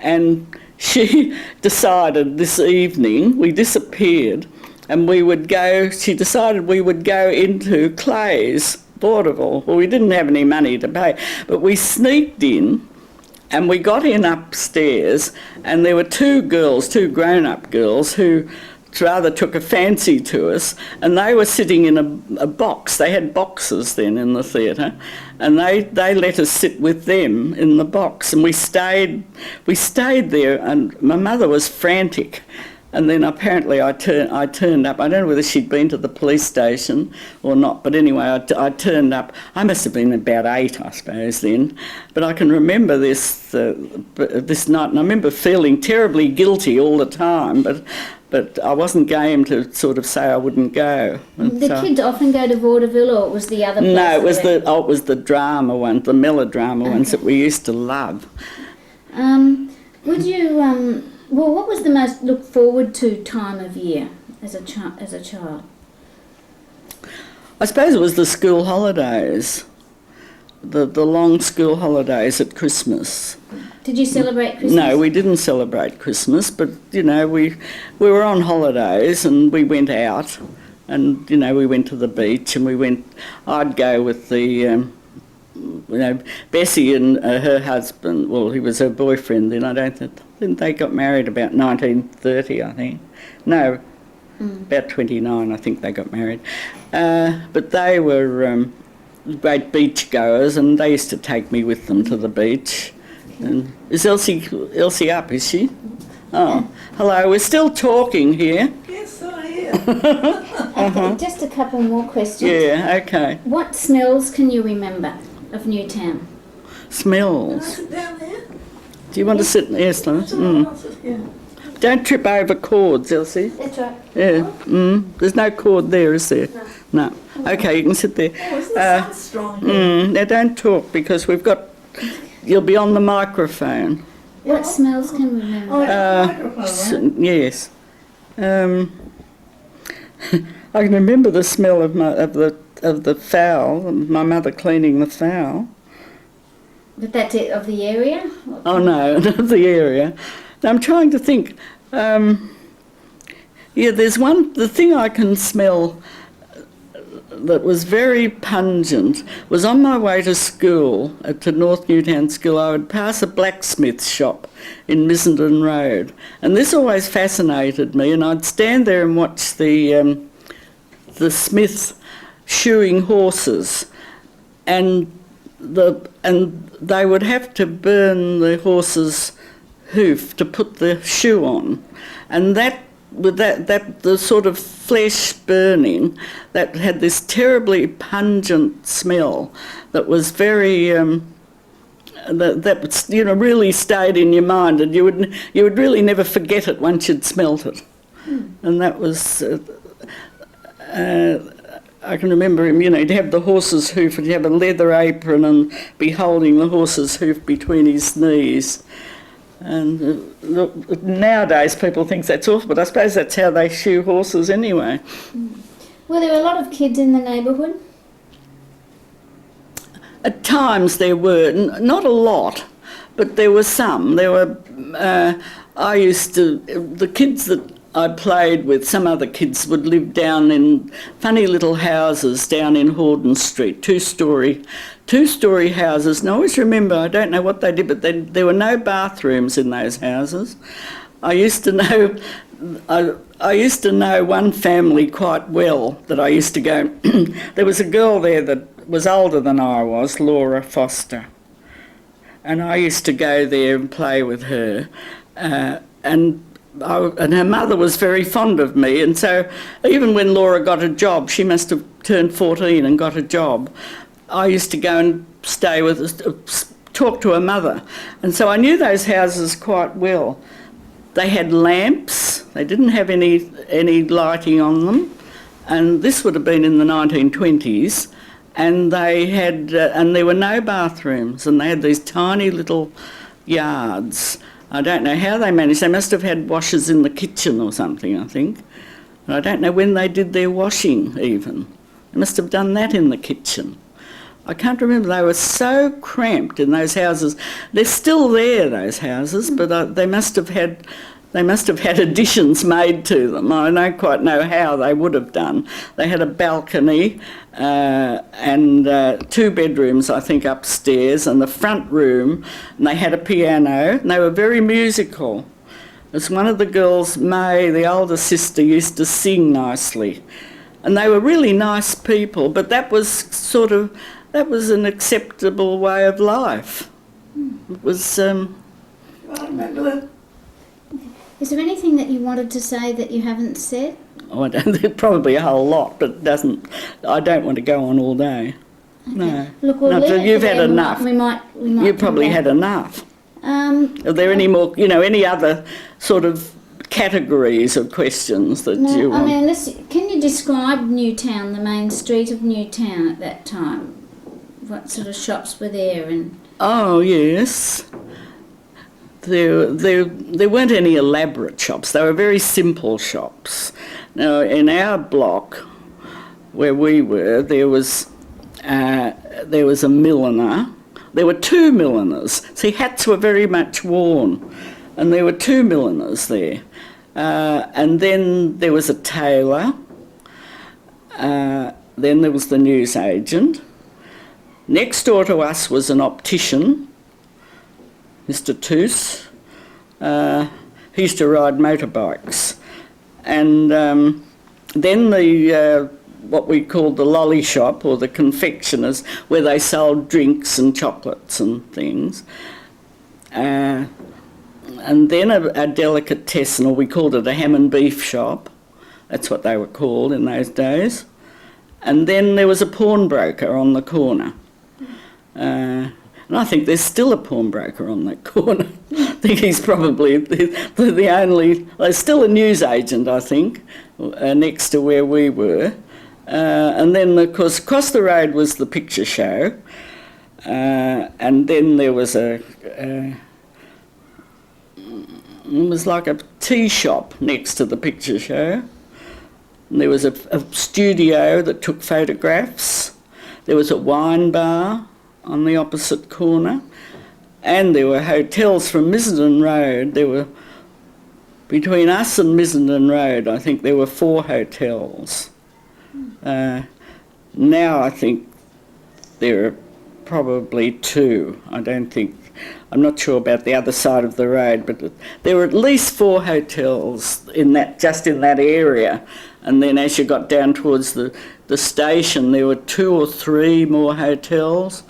And she decided this evening, we disappeared, and she decided we would go into Clay's vaudeville. Well, we didn't have any money to pay, but we sneaked in. And we got in upstairs, and there were two grown-up girls, who rather took a fancy to us, and they were sitting in a box. They had boxes then in the theatre, and they let us sit with them in the box, and we stayed there, and my mother was frantic. And then apparently I turned up. I don't know whether she'd been to the police station or not, but anyway, I turned up. I must have been about 8, I suppose, then. But I can remember this night, and I remember feeling terribly guilty all the time, but I wasn't game to sort of say I wouldn't go. And the kids often go to vaudeville, or it was the other place? No, it was the drama ones, the melodrama ones that we used to love. Would you... Well, what was the most look forward to time of year as a child? I suppose it was the school holidays, the long school holidays at Christmas. Did you celebrate Christmas? No, we didn't celebrate Christmas, but, you know, we were on holidays and we went out, and, you know, we went to the beach, and I'd go with the... you know, Bessie and her husband, well, he was her boyfriend then. I don't think they got married about 1930, I think. No, about 29, I think they got married. But they were great beach goers, and they used to take me with them to the beach. And is Elsie up, is she? Oh, hello, we're still talking here. Yes, I am. Just a couple more questions. Yeah, okay. What smells can you remember of Newtown? Smells. Can I sit down there? Do you want to sit? Yes, Lois. Yeah. Don't trip over cords, Elsie. That's right. Yeah. There's no cord there, is there? No. Okay, you can sit there. Oh, isn't the sun strong here? Now don't talk, because you'll be on the microphone. What smells can we remember? Oh, it's a microphone, right? Yes. I can remember the smell of the fowl, my mother cleaning the fowl. But that's it, of the area? Oh no, not the area. Now, I'm trying to think. There's the thing I can smell that was very pungent was on my way to school, to North Newtown School. I would pass a blacksmith shop in Missenden Road, and this always fascinated me, and I'd stand there and watch the smith shoeing horses, and they would have to burn the horse's hoof to put the shoe on, and the sort of flesh burning, that had this terribly pungent smell that was very that really stayed in your mind, and you would really never forget it once you'd smelt it. And that was I can remember him, he'd have the horse's hoof, and he'd have a leather apron and be holding the horse's hoof between his knees. And nowadays people think that's awful, but I suppose that's how they shoe horses anyway. Were there a lot of kids in the neighbourhood? At times there were, not a lot, but there were some. There were, the kids that I played with some other kids would live down in funny little houses down in Horden Street, two-storey houses. And I always remember, I don't know what they did, but there were no bathrooms in those houses. I used to know one family quite well that I used to go. There was a girl there that was older than I was, Laura Foster, and I used to go there and play with her, and her mother was very fond of me, and so even when Laura got a job, she must have turned 14 and got a job, I used to go and stay with, talk to her mother, and so I knew those houses quite well. They had lamps, they didn't have any lighting on them, and this would have been in the 1920s, and they had, and there were no bathrooms, and they had these tiny little yards. I don't know how they managed. They must have had washers in the kitchen or something, I think. And I don't know when they did their washing even. They must have done that in the kitchen. I can't remember. They were so cramped in those houses. They're still there, those houses, but they must have had additions made to them. I don't quite know how they would have done. They had a balcony and 2 bedrooms, I think, upstairs, and the front room, and they had a piano, and they were very musical. As one of the girls, May, the older sister, used to sing nicely. And they were really nice people, but that was an acceptable way of life. It was... I remember that. Is there anything that you wanted to say that you haven't said? Oh, there's probably a whole lot, but I don't want to go on all day. Okay. No. Look, we'll leave it You've there. had enough. We might You've probably come back. had enough. Are there any more, any other sort of categories of questions that you want? I mean, can you describe Newtown, the main street of Newtown at that time? What sort of shops were there? And Oh, yes. There weren't any elaborate shops. They were very simple shops. Now, in our block, where we were, there was a milliner. There were 2 milliners. See, hats were very much worn, and there were 2 milliners there. And then there was a tailor. Then there was the newsagent. Next door to us was an optician, Mr. Toos. He used to ride motorbikes. And then what we called the lolly shop, or the confectioners, where they sold drinks and chocolates and things. And then a delicatessen, or we called it a ham and beef shop. That's what they were called in those days. And then there was a pawnbroker on the corner. And I think there's still a pawnbroker on that corner. I think he's probably the only... There's still a newsagent, I think, next to where we were. And then, of course, across the road was the picture show. And then there was it was like a tea shop next to the picture show. And there was a studio that took photographs. There was a wine bar on the opposite corner, and there were hotels from Missenden Road. There were, between us and Missenden Road, I think there were 4 hotels. Now I think there are probably 2. I'm not sure about the other side of the road, but there were at least 4 hotels just in that area. And then as you got down towards the station, there were 2 or 3 more hotels.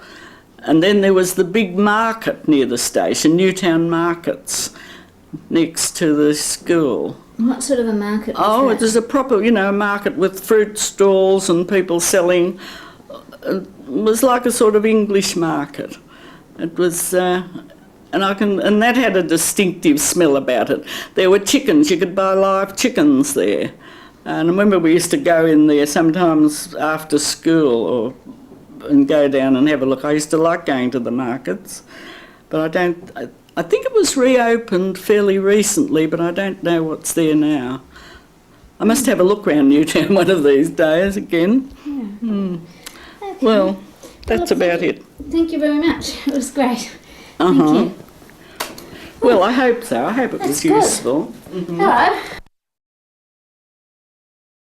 And then there was the big market near the station, Newtown Markets, next to the school. what sort of a market was Oh, that? it was a proper, a market with fruit stalls and people selling. It was like a sort of English market. It was, and that had a distinctive smell about it. There were chickens. You could buy live chickens there. And I remember we used to go in there sometimes after school and go down and have a look. I used to like going to the markets, but I think it was reopened fairly recently, but I don't know what's there now. I must have a look around Newtown one of these days again. Yeah. Okay. Well, that's about it. Thank you very much. It was great. Uh-huh. Thank you. Well, I hope so. I hope it was That's good. useful. Hello.